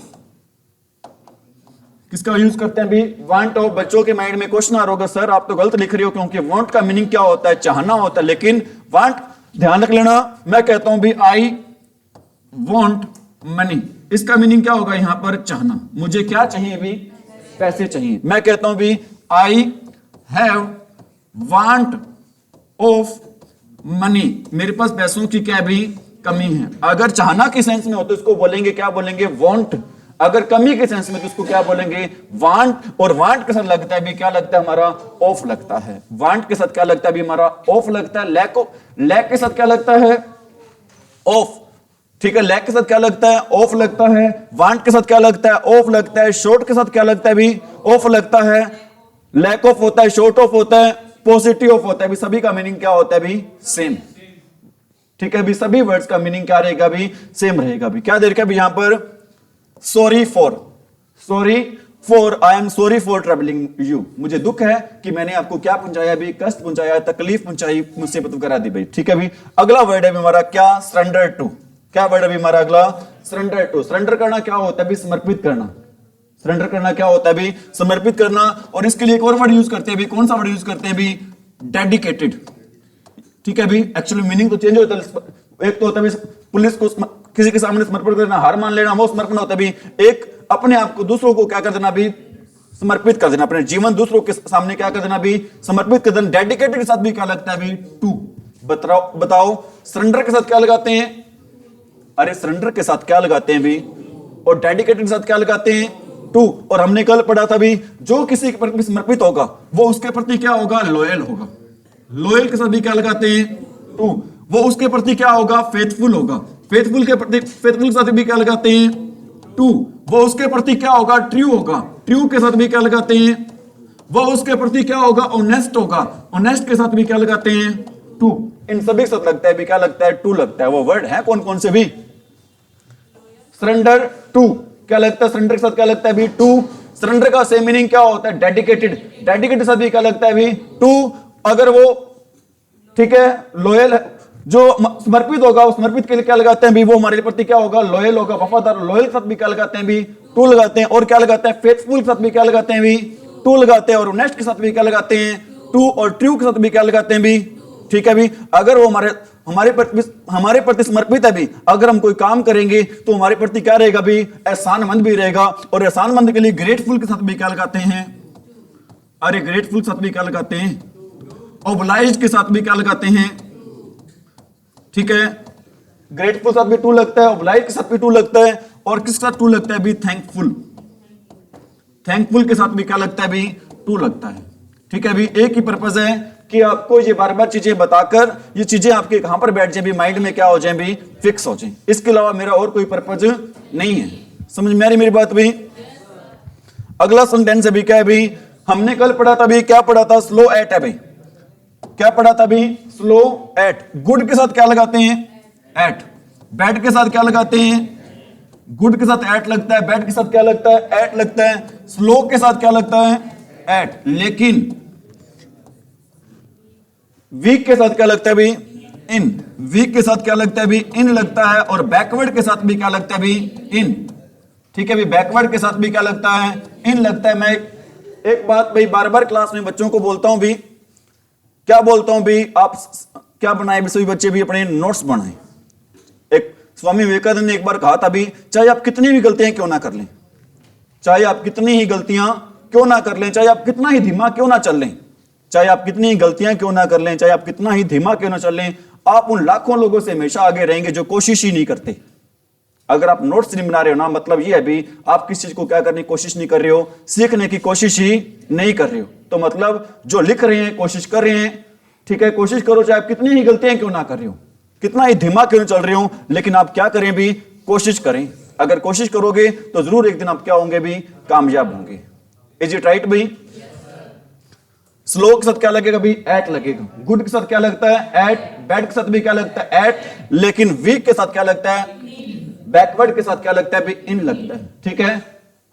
किसका यूज करते हैं भी, वांट ऑफ। बच्चों के माइंड में क्वेश्चन आ रहा होगा, सर आप तो गलत लिख रहे हो, क्योंकि वांट का मीनिंग क्या होता है, चाहना होता है। लेकिन वांट ध्यान रख लेना, मैं कहता हूं भी आई वांट मनी, इसका मीनिंग क्या होगा यहां पर, चाहना। मुझे क्या चाहिए भी, पैसे चाहिए। मैं कहता हूं भी I have want of money, मेरे पास पैसों की क्या भी, कमी है। अगर चाहना के सेंस में हो तो इसको बोलेंगे, क्या बोलेंगे, वांट। अगर कमी के सेंस में तो इसको क्या बोलेंगे, वांट। और वांट के साथ लगता है भी, क्या लगता है हमारा, ऑफ लगता है। वांट के साथ क्या लगता है भी हमारा, ऑफ लगता है। लैक के साथ क्या लगता है, ऑफ। ठीक है, लैक के साथ क्या लगता है, ऑफ लगता है। वांट के साथ क्या लगता है, ऑफ लगता है। शॉर्ट के साथ क्या लगता है भी, ऑफ लगता है। लैक ऑफ होता है, शॉर्ट ऑफ होता है, पॉजिटिव ऑफ होता है भी। सभी का मीनिंग क्या होता है भी, सेम। ठीक है भी, सभी वर्ड्स का मीनिंग क्या रहेगा भी, सेम रहेगा भी। क्या दे रखा है भी यहां पर, sorry for, I am sorry for troubling you, मुझे दुख है कि मैंने आपको क्या पहुंचाया भी, कष्ट पहुंचाया, तकलीफ पहुंचाई, मुसीबत करा दी भाई। ठीक है भी, अगला वर्ड है हमारा क्या, सरेंडर टू। क्या वर्ड है भी हमारा अगला, सरेंडर टू। सरेंडर करना क्या होता है भी, समर्पित करना। सरेंडर करना क्या होता है भी, समर्पित करना। और इसके लिए एक और वर्ड यूज करते हैं भी, कौन सा वर्ड यूज करते हैं भी, डेडिकेटेड। ठीक है भी, एक्चुअली मीनिंग तो चेंज होता है। एक तो होता है पुलिस को किसी के सामने समर्पण करना, हार मान लेना, वो समर्पण होता है भी। एक अपने आप को दूसरों को क्या कर देना भी, समर्पित कर देना, अपने जीवन दूसरों के सामने क्या कर देना भी, समर्पित कर देना। डेडिकेटेड के साथ भी क्या लगता है भी, टू। बताओ सरेंडर के साथ क्या लगाते हैं, अरे सरेंडर के साथ क्या लगाते हैं भी, और डेडिकेटेड के साथ क्या लगाते हैं, टू। और हमने कल पढ़ा था भी, जो किसी के प्रति समर्पित होगा वो उसके प्रति क्या होगा, लॉयल होगा। लॉयल के साथ भी क्या लगाते हैं, टू। वो उसके प्रति क्या होगा, फेथफुल होगा। फेथफुल के साथ भी क्या लगाते हैं, टू। वो उसके प्रति क्या होगा, ट्रू होगा। ट्रू के साथ भी क्या लगाते हैं, वो उसके प्रति क्या होगा, ऑनेस्ट होगा। ऑनेस्ट के साथ भी क्या लगाते हैं, टू। इन सभी के साथ लगता है भी क्या लगता है, टू लगता है। वो वर्ड है कौन कौन से भी, सरेंडर टू। क्या लगता है सरेंडर के साथ, क्या लगता है भी, टू। सरेंडर का सेम मीनिंग क्या होता है, डेडिकेटेड। डेडिकेटेड के साथ भी क्या लगता है भी, टू। अगर वो ठीक है लॉयल, जो समर्पित होगा, उस समर्पित के लिए क्या लगाते हैं भी, वो हमारे प्रति क्या होगा, लॉयल होगा, वफादार। लॉयल के साथ भी क्या लगाते हैं भी, टू लगाते हैं। और क्या लगाते हैं, फेथफुल के साथ भी क्या लगाते हैं भी, टू लगाते हैं। और ऑनेस्ट के साथ भी क्या लगाते हैं, टू। और ट्रू के साथ भी क्या लगाते हैं भी, ठीक है भी। अगर वो हमारे प्रति समर्पित है भी, अगर हम कोई काम करेंगे तो हमारे प्रति क्या रहेगा भी, एहसानमंद भी रहेगा। और एहसानमंद के लिए ग्रेटफुल के साथ भी क्या लगाते हैं, अरे ग्रेटफुल के साथ भी क्या लगाते हैं, ओब्लाइज्ड के साथ भी क्या लगाते हैं, ठीक है। ग्रेटफुल के साथ भी टू लगता है, ओब्लाइज्ड के साथ भी टू लगता है। और किसके साथ टू लगता है भी, थैंकफुल। थैंकफुल के साथ भी क्या लगता है भी, टू लगता है। ठीक है भी, एक ही पर्पज है कि आपको ये बार बार चीजें बताकर ये चीजें आपके कहां पर बैठ जाए भी, माइंड में क्या हो जाए भी, फिक्स हो जाए। इसके अलावा मेरा और कोई पर्पज नहीं है। समझ में आ रही मेरी बात भी। अगला सेंटेंस अभी क्या है भी, हमने कल पढ़ा था भी, क्या पढ़ा था, स्लो एट है भाई। क्या पढ़ा था भी, स्लो एट। गुड के साथ क्या लगाते हैं, एट। बैड के साथ क्या लगाते हैं, गुड के साथ एट लगता है, बैड के साथ क्या लगता है, एट लगता है। स्लो के साथ क्या लगता है, एट। लेकिन वीक के साथ क्या लगता है भी, इन। वीक के साथ क्या लगता है भी, इन लगता है। और बैकवर्ड के साथ भी क्या लगता है भी, इन। ठीक है भी, बैकवर्ड के साथ भी क्या लगता है, इन लगता है। मैं एक बात भाई बार बार क्लास में बच्चों को बोलता हूं भी, क्या बोलता हूं भी, आप क्या बनाए भी, सभी बच्चे भी अपने नोट्स बनाएं। एक स्वामी विवेकानंद ने एक बार कहा था भी, चाहे आप कितनी भी गलतियां क्यों ना कर लें, चाहे आप कितनी ही गलतियां क्यों ना कर लें, चाहे आप कितना ही धीमा क्यों ना चल लें, चाहे आप कितनी ही गलतियां क्यों ना कर लें, चाहे आप कितना ही धीमा क्यों ना चल लें, आप उन लाखों लोगों से हमेशा आगे रहेंगे जो कोशिश ही नहीं करते। अगर आप नोट्स नहीं बना रहे हो ना, मतलब ये है भी आप किस चीज को क्या करने की कोशिश नहीं कर रहे हो, सीखने की कोशिश ही नहीं कर रहे हो। तो मतलब जो लिख रहे हैं, कोशिश कर रहे हैं, ठीक है, कोशिश करो, चाहे आप कितनी ही गलतियां क्यों ना कर रहे हो, कितना ही धीमा क्यों चल रहे हो, लेकिन आप क्या करें भी, कोशिश करें। अगर कोशिश करोगे तो जरूर एक दिन आप क्या होंगे भी, कामयाब होंगे। इज इट राइट भाई। स्लो के साथ क्या लगेगा भी, एट लगेगा। गुड के साथ क्या लगता है, एट। बैड के साथ भी क्या लगता है, एट। लेकिन वीक के साथ क्या लगता है, बैकवर्ड के साथ क्या लगता है भी, इन लगता है। ठीक है,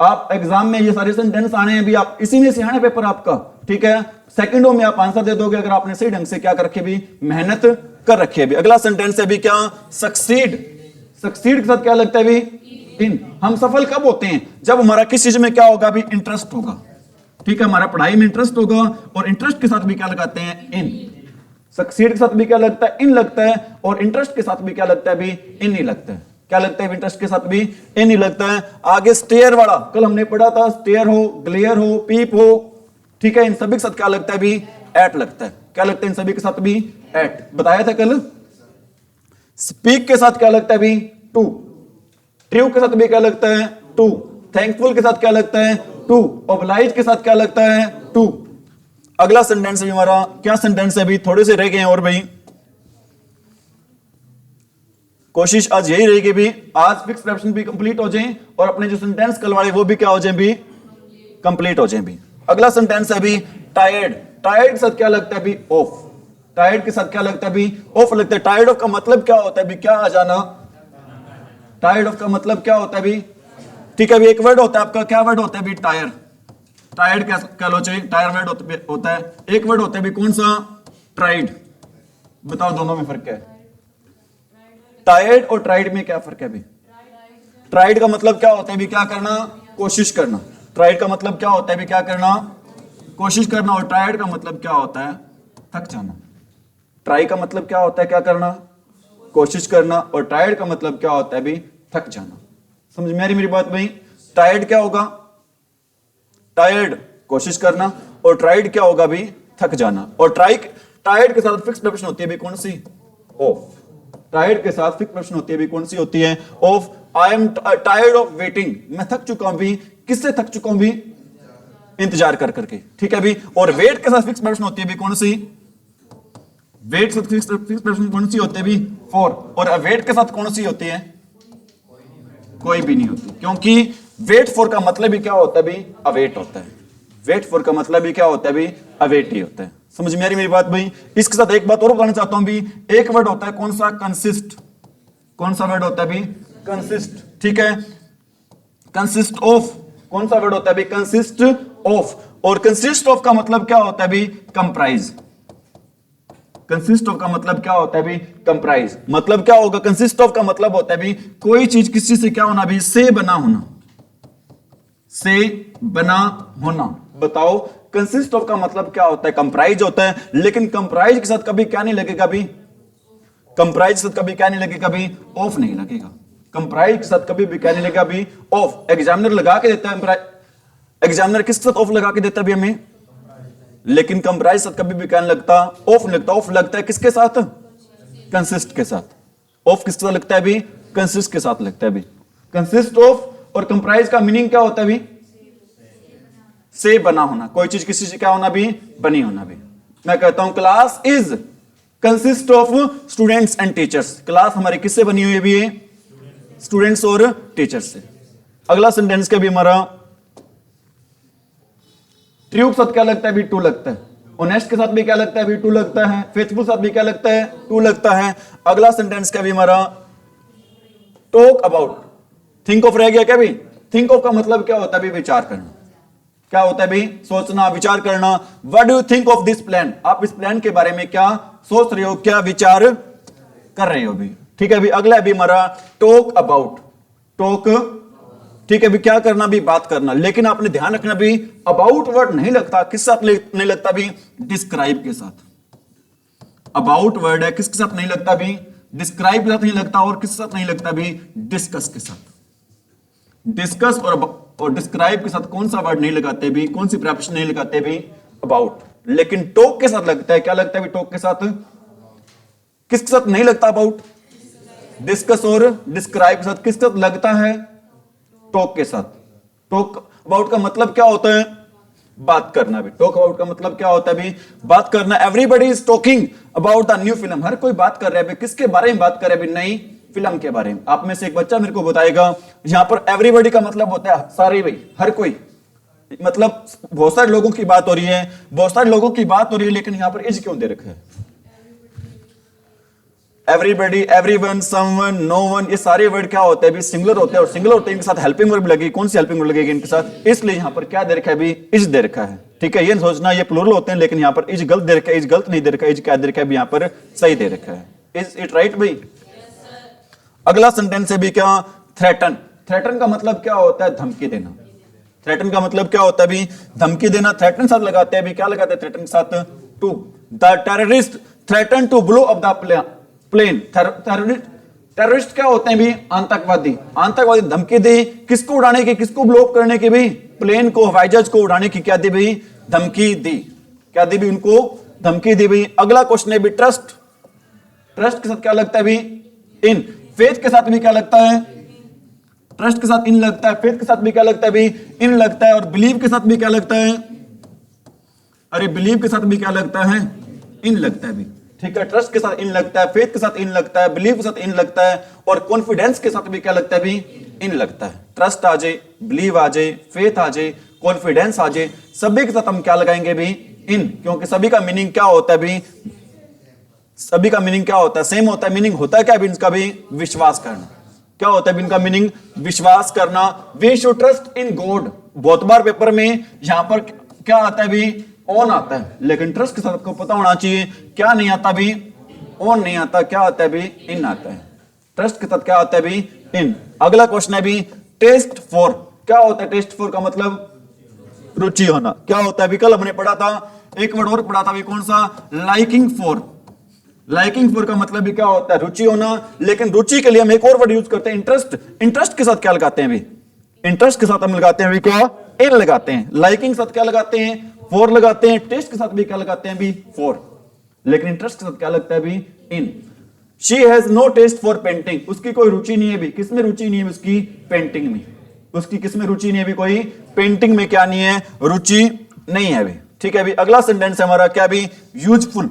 आप एग्जाम में ये सारे सेंटेंस आने हैं भी, आप इसी में से आने पेपर आपका। ठीक है, सेकंडों में आप आंसर दे दोगे अगर आपने सही ढंग से क्या कर रखे भी, मेहनत कर रखी है भी। अगला सेंटेंस है भी क्या, सक्सीड। सक्सीड के साथ क्या लगता है भी, इन। हम सफल कब होते हैं, जब हमारा किस चीज में क्या होगा भी, इंटरेस्ट होगा। ठीक है, हमारा पढ़ाई में इंटरेस्ट होगा। और इंटरेस्ट के साथ भी क्या लगाते हैं, इन। सक्सीड के साथ भी क्या लगता है, इन लगता है। और इंटरेस्ट के साथ भी क्या लगता है भी, इन ही लगता है। क्या लगता है, इंटरेस्ट के साथ भी इन ही लगता है। आगे स्टेयर वाला कल हमने पढ़ा था, स्टेयर हो, ग्लेयर हो, पीप हो, ठीक है, इन सभी के साथ क्या लगता है भी, एट लगता है। क्या लगता है इन सभी के साथ भी, एट। बताया था कल। स्पीक के साथ क्या लगता है भी, टू। ट्रू के साथ भी क्या लगता है, टू। थैंकफुल के साथ क्या लगता है, टू। ओब्लाइज के साथ क्या लगता है, टू। अगला सेंटेंस है हमारा, क्या सेंटेंस है भी, थोड़े से रह गए हैं और भाई कोशिश आज यही रहेगी भी, आज फिक्स प्रेपरेशन भी कंप्लीट हो जाए और अपने जो सेंटेंस कल वाले वो भी क्या हो जाए भी, कंप्लीट हो जाए भी। अगला सेंटेंस है भी टायर्ड। टायर्ड के साथ क्या लगता है भी, ऑफ। टायर्ड के साथ क्या लगता है भी? ऑफ लगता है। टायर्ड ऑफ का मतलब क्या होता है भी? क्या आ जाना। टायर्ड ऑफ का मतलब क्या होता है भी? ठीक है भी, एक वर्ड होता है आपका, क्या वर्ड होता है भी? टायर। टायर्ड क्या लो चाहिए, टायर वर्ड होता है। एक वर्ड होता है भी कौन सा? ट्राइड। बताओ दोनों में फर्क क्या है? टायर्ड और ट्राइड में क्या फर्क है भी? ट्राइड का मतलब क्या होता है भी? क्या करना, कोशिश करना। ट्राइड का मतलब क्या होता है भी? क्या करना, कोशिश करना। और टायर्ड का मतलब क्या होता है? थक जाना। ट्राई का मतलब क्या होता है? क्या करना, कोशिश करना। और टायर्ड का मतलब क्या होता है भी? थक जाना। समझ में आ रही मेरी बात भाई? टायर्ड क्या होगा? टायर्ड कोशिश करना। और ट्राइड क्या होगा भी? थक जाना। और टायर्ड के साथ फिक्स प्रेपोजिशन होती है भी कौन सी? ऑफ। टायर्ड के साथ फिक्स प्रेपोजिशन होती है भी कौन सी होती है? Of. I am tired of waiting, मैं थक चुका हूं भी। किससे थक चुका हूं भी? इंतजार कर करके। ठीक है भी। और वेट के साथ फिक्स प्रेपोजिशन होती है भी कौन सी? वेट के साथ फिक्स प्रेपोजिशन कौन सी होती है भी? फॉर। और अवेट के साथ कौन सी होती है? कोई भी नहीं होती, क्योंकि वेट फॉर का मतलब ही क्या होता है भी? अवेट होता है। वेट फॉर का मतलब ही क्या होता है भी? अवेट ही होता है। समझ में आ रही मेरी बात भाई? इसके साथ एक बात और बताना चाहता हूं भी, एक वर्ड होता है कौन सा? कंसिस्ट। कौन सा वर्ड होता है भी? कंसिस्ट। ठीक है। Consist of. कौन सा वर्ड होता है भी? Consist of. और कंसिस्ट ऑफ का मतलब क्या होता है भी? कंप्राइज। कंसिस्ट ऑफ का मतलब क्या होता है भी? कंप्राइज। मतलब क्या होगा? कंसिस्ट ऑफ का मतलब होता है भी कोई चीज किसी से क्या होना भी? से बना होना। से बना होना। बताओ कंसिस्ट ऑफ का मतलब क्या होता है? कंप्राइज होता है। लेकिन कंप्राइज के साथ कभी क्या नहीं लगेगा भी? कंप्राइज के साथ कभी क्या नहीं लगेगा भी? ऑफ नहीं लगेगा। कंप्राइज के साथ कभी भी क्या नहीं लगेगा भी? ऑफ। एग्जामिनर लगा के देता है, एग्जामिनर किसके साथ ऑफ लगा के देता है भी हमें? लेकिन कंप्राइज साथ कभी भी क्या नहीं लगता? ऑफ लगता। ऑफ लगता है किसके साथ? कंसिस्ट के साथ। ऑफ किसके साथ लगता है भी? कंसिस्ट के साथ लगता है भी। कंसिस्ट ऑफ और कंप्राइज का मीनिंग क्या होता है भी? से बना होना। कोई चीज किसी से क्या होना भी? बनी होना भी। मैं कहता हूं class is consist of students and teachers. Class हमारी किससे बनी हुई है भी? स्टूडेंट्स और टीचर्स से। अगला सेंटेंस क्या भी हमारा? ट्रू के साथ क्या लगता है भी? टू लगता है। ऑनेस्ट के साथ भी क्या लगता है भी? टू लगता है। फेथफुल साथ भी क्या लगता है? टू लगता है। अगला सेंटेंस क्या भी हमारा? Talk about. थिंक ऑफ रह गया क्या भी? थिंक ऑफ का मतलब क्या होता है भी? विचार करना। क्या होता है भी? सोचना, विचार करना। What do you think of this plan? आप इस प्लान के बारे में क्या सोच रहे हो, क्या विचार कर रहे हो भी? ठीक है भी। अगला है भी हमारा टॉक अबाउट। टॉक, ठीक है भी, क्या करना भी? बात करना। लेकिन आपने ध्यान रखना भी अबाउट वर्ड नहीं लगता। किस साथ नहीं लगता भी? डिस्क्राइब के साथ। अबाउट वर्ड है, किसके साथ नहीं लगता भी? डिस्क्राइब के साथ नहीं लगता। और किसके साथ नहीं लगता भी? डिस्कस के साथ। डिस्कस और डिस्क्राइब के साथ कौन सा वर्ड नहीं लगाते भी? कौन सी प्रेपोजिशन नहीं लगाते भी? अबाउट। लेकिन टॉक के साथ लगता है। क्या लगता है भी? टॉक के साथ। किसके साथ नहीं लगता अबाउट? डिस्कस और डिस्क्राइब के साथ। किसके साथ लगता है? टॉक के साथ। टॉक अबाउट का मतलब क्या होता है? बात करना भी। टॉक अबाउट का मतलब क्या होता है भी? बात करना। Everybody is talking about the new film. हर कोई बात कर रहा है भी। किसके बारे में बात कर रहा है भी? नई फिल्म के बारे में। आप में से एक बच्चा मेरे को बताएगा, यहां पर एवरीबडी का मतलब होता है सारे भाई, हर कोई। मतलब बहुत सारे लोगों की बात हो रही है, बहुत सारे लोगों की बात हो रही है, लेकिन यहां पर इज क्यों दे रखा है? Everybody, everyone, someone, no one, ये सारे वर्ड क्या होते हैं भी? सिंगुलर होते हैं। और सिंगुलर होते हैं इनके साथ हेल्पिंग वर्ब लगेगी। कौन सी हेल्पिंग वर्ब लगेगी इनके साथ? इसलिए यहां पर क्या दे रखा है भी? इज दे रखा है। ठीक है, ये सोचना ये प्लूरल होते हैं, लेकिन यहां पर इज गलत दे रखा है। इज गलत नहीं दे रखा है। इज क्या दे रखा है भी? यहां पर सही दे रखा है। इज इट राइट भाई? अगला सेंटेंस है भी क्या? थ्रेटन। थ्रेटन का मतलब क्या होता है? धमकी देना। थ्रेटन का मतलब क्या होता है भी? धमकी देना। थ्रेटन साथ लगाते हैं भी, क्या लगाते हैं थ्रेटन के साथ? To. The terrorist threaten to blow up the plane. Terrorist क्या होते हैं भी? आतंकवादी। आतंकवादी धमकी दी किसको उड़ाने की? किसको ब्लो अप करने की भी? प्लेन को, हवाई जहाज को उड़ाने की क्या दी भी? धमकी दी। क्या दी भी? उनको धमकी दी भी। अगला क्वेश्चन है भी ट्रस्ट। ट्रस्ट के साथ क्या लगता है भी? इन। फेथ के साथ भी क्या लगता है? ट्रस्ट के साथ इन लगता है। फेथ के साथ भी क्या लगता है भी? इन लगता है। और बिलीव के साथ भी क्या लगता है? अरे बिलीव के साथ भी क्या लगता है? इन लगता है भी। ठीक है, ट्रस्ट के साथ इन लगता है, फेथ के साथ इन लगता है, बिलीव के साथ इन लगता है, और कॉन्फिडेंस के साथ भी क्या लगता है भी? इन लगता है। ट्रस्ट आ जाए, बिलीव आ जाए, फेथ आ जाए, कॉन्फिडेंस आ जाए, सभी के साथ हम क्या लगाएंगे भी? इन। क्योंकि सभी का मीनिंग क्या होता है भी? सभी का मीनिंग क्या होता है? सेम होता है। मीनिंग होता है क्या अभी इनका भी? विश्वास करना। क्या होता है इनका मीनिंग? विश्वास करना। We should trust in God. बहुत बार पेपर में यहां पर क्या आता है भी? ऑन आता है, लेकिन ट्रस्ट के साथ आपको पता होना चाहिए क्या नहीं आता भी? ऑन नहीं आता। क्या आता है भी? इन आता है। ट्रस्ट के साथ क्या आता है भी? इन। अगला क्वेश्चन है भी टेस्ट फॉर। क्या होता है टेस्ट फॉर का मतलब? रुचि होना। क्या होता है अभी? कल हमने पढ़ा था, एक वर्ड और पढ़ा था अभी, कौन सा? Liking for. लाइकिंग फॉर का मतलब भी क्या होता है? रुचि होना। लेकिन रुचि के लिए हम एक और वर्ड यूज करते हैं, इंटरेस्ट। इंटरेस्ट के साथ क्या लगाते हैं अभी? इंटरेस्ट के साथ हम लगाते हैं अभी क्या? इन लगाते हैं। लाइकिंग के साथ क्या लगाते हैं? फॉर लगाते हैं। टेस्ट के साथ भी क्या लगाते हैं भी? फॉर। लेकिन इंटरेस्ट के साथ क्या लगता है भी? In. She has no taste for painting. उसकी कोई रुचि नहीं है भी। किसमें रुचि नहीं है उसकी? पेंटिंग में। उसकी किसमें रुचि नहीं है भी? कोई पेंटिंग में क्या नहीं है? रुचि नहीं है अभी। ठीक है अभी अगला सेंटेंस है हमारा क्या भी? यूजफुल।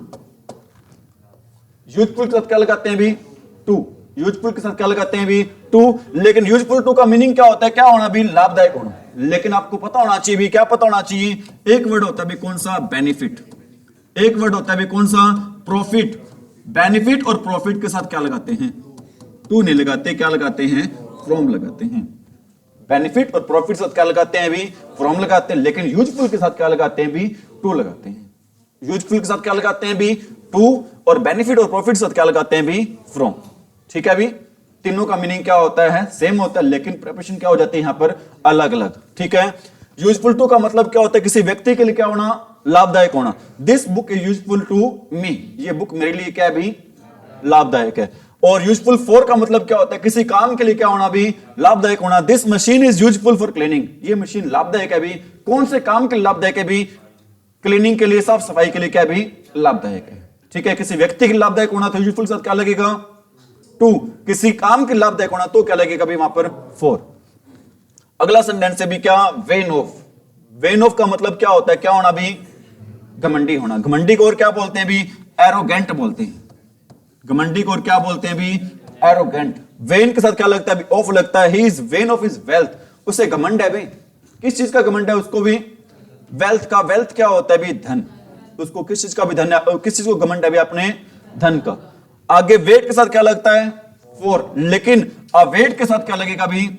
यूजफुल के साथ क्या लगाते हैं भी? टू। यूजफुल के साथ क्या लगाते हैं भी? टू। लेकिन यूजफुल टू का मीनिंग क्या होता है? क्या होना भी? लाभदायक होना। लेकिन आपको पता होना चाहिए भी, क्या पता होना चाहिए? एक वर्ड होता है भी कौन सा? बेनिफिट। एक वर्ड होता है भी कौन सा? प्रॉफिट। बेनिफिट और प्रॉफिट के साथ क्या लगाते हैं? टू नहीं लगाते। क्या लगाते हैं? फ्रॉम लगाते हैं। बेनिफिट और प्रॉफिट के साथ क्या लगाते हैं भी? फ्रॉम लगाते हैं। लेकिन यूजफुल के साथ क्या लगाते हैं भी? टू लगाते हैं। यूजफुल के साथ क्या लगाते हैं भी? टू। और बेनिफिट और प्रॉफिट के साथ क्या लगाते हैं भी? फ्रॉम। ठीक है अभी तीनों का मीनिंग क्या होता है? सेम होता है, लेकिन प्रिपरेशन क्या हो जाती है यहां पर? अलग अलग। ठीक है। यूजफुल टू का मतलब क्या होता है? किसी व्यक्ति के लिए क्या होना? लाभदायक होना। This book is useful to me. ये बुक मेरे लिए क्या भी? लाभदायक है। और यूजफुल फॉर का मतलब क्या होता है? किसी काम के लिए क्या होना भी? लाभदायक होना। This machine is useful for cleaning. ये मशीन लाभदायक है भी। कौन से काम के लिए लाभदायक है भी? क्लीनिंग के लिए, साफ सफाई के लिए क्या भी? लाभदायक है। ठीक है। किसी व्यक्ति के लिए लाभदायक होना तो यूजफुल के साथ क्या लगेगा? टू। किसी काम के लाभदायक होना तो क्या लगेगा भी वहां पर? फोर। अगला सेंटेंस है भी क्या? When of. वेन ऑफ का मतलब क्या होता है? क्या होना भी? घमंडी होना। घमंडी को और क्या बोलते हैं भी? एरोगेंट बोलते हैं। घमंडी को और क्या बोलते हैं भी? एरोगेंट। वेन के साथ क्या लगता है भी? ऑफ लगता है। He is when of his wealth. उसे घमंड है भी। किस चीज का घमंड है उसको भी? वेल्थ का। वेल्थ क्या होता है भी? धन। उसको किस चीज का भी धन है? किस चीज को घमंड है भी? अपने धन का। आगे वेट के साथ क्या लगता है? फॉर। लेकिन अवेट के साथ क्या लगेगा भी?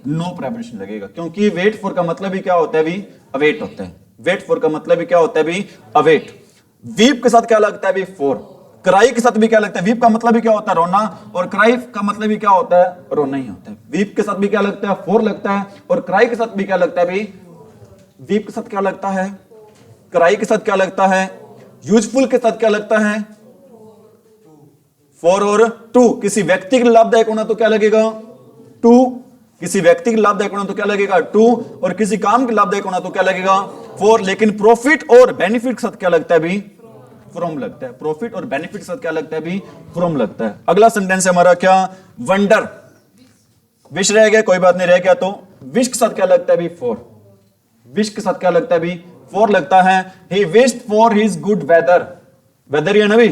नो प्रेपरेशन लगेगा, क्योंकि वेट फॉर का मतलब ही क्या होता है भी? अवेट होता है। वेट फॉर का मतलब ही क्या होता है भी? अवेट। वीप के साथ क्या लगता है भी? फॉर। क्राई के साथ भी क्या लगता है? वीप का मतलब भी क्या होता है? रोना। और क्राई का मतलब भी क्या होता है? रोना ही होता है। वीप के साथ भी क्या लगता है? फॉर लगता है। और क्राई के साथ भी क्या लगता है भी? वीप के साथ क्या लगता है? क्राई के साथ क्या लगता है? यूजफुल के साथ क्या लगता है? फॉर और टू। किसी व्यक्ति के लिए लाभदायक होना तो क्या लगेगा? टू। किसी व्यक्ति के लाभदायक होना तो क्या लगेगा? टू। और किसी काम के लाभदायक होना तो क्या लगेगा? फॉर। लेकिन प्रॉफिट और बेनिफिट के साथ क्या लगता है भी? फ्रॉम लगता है। प्रॉफिट और बेनिफिट के साथ क्या लगता है भी? फ्रॉम लगता है। अगला सेंटेंस है हमारा क्या? वंडर। विश रह गया, कोई बात नहीं, रह गया तो विश के साथ क्या लगता है भी? फॉर। विश के साथ क्या लगता है भी? फॉर लगता है। He wished for his good weather. Weather या नबी।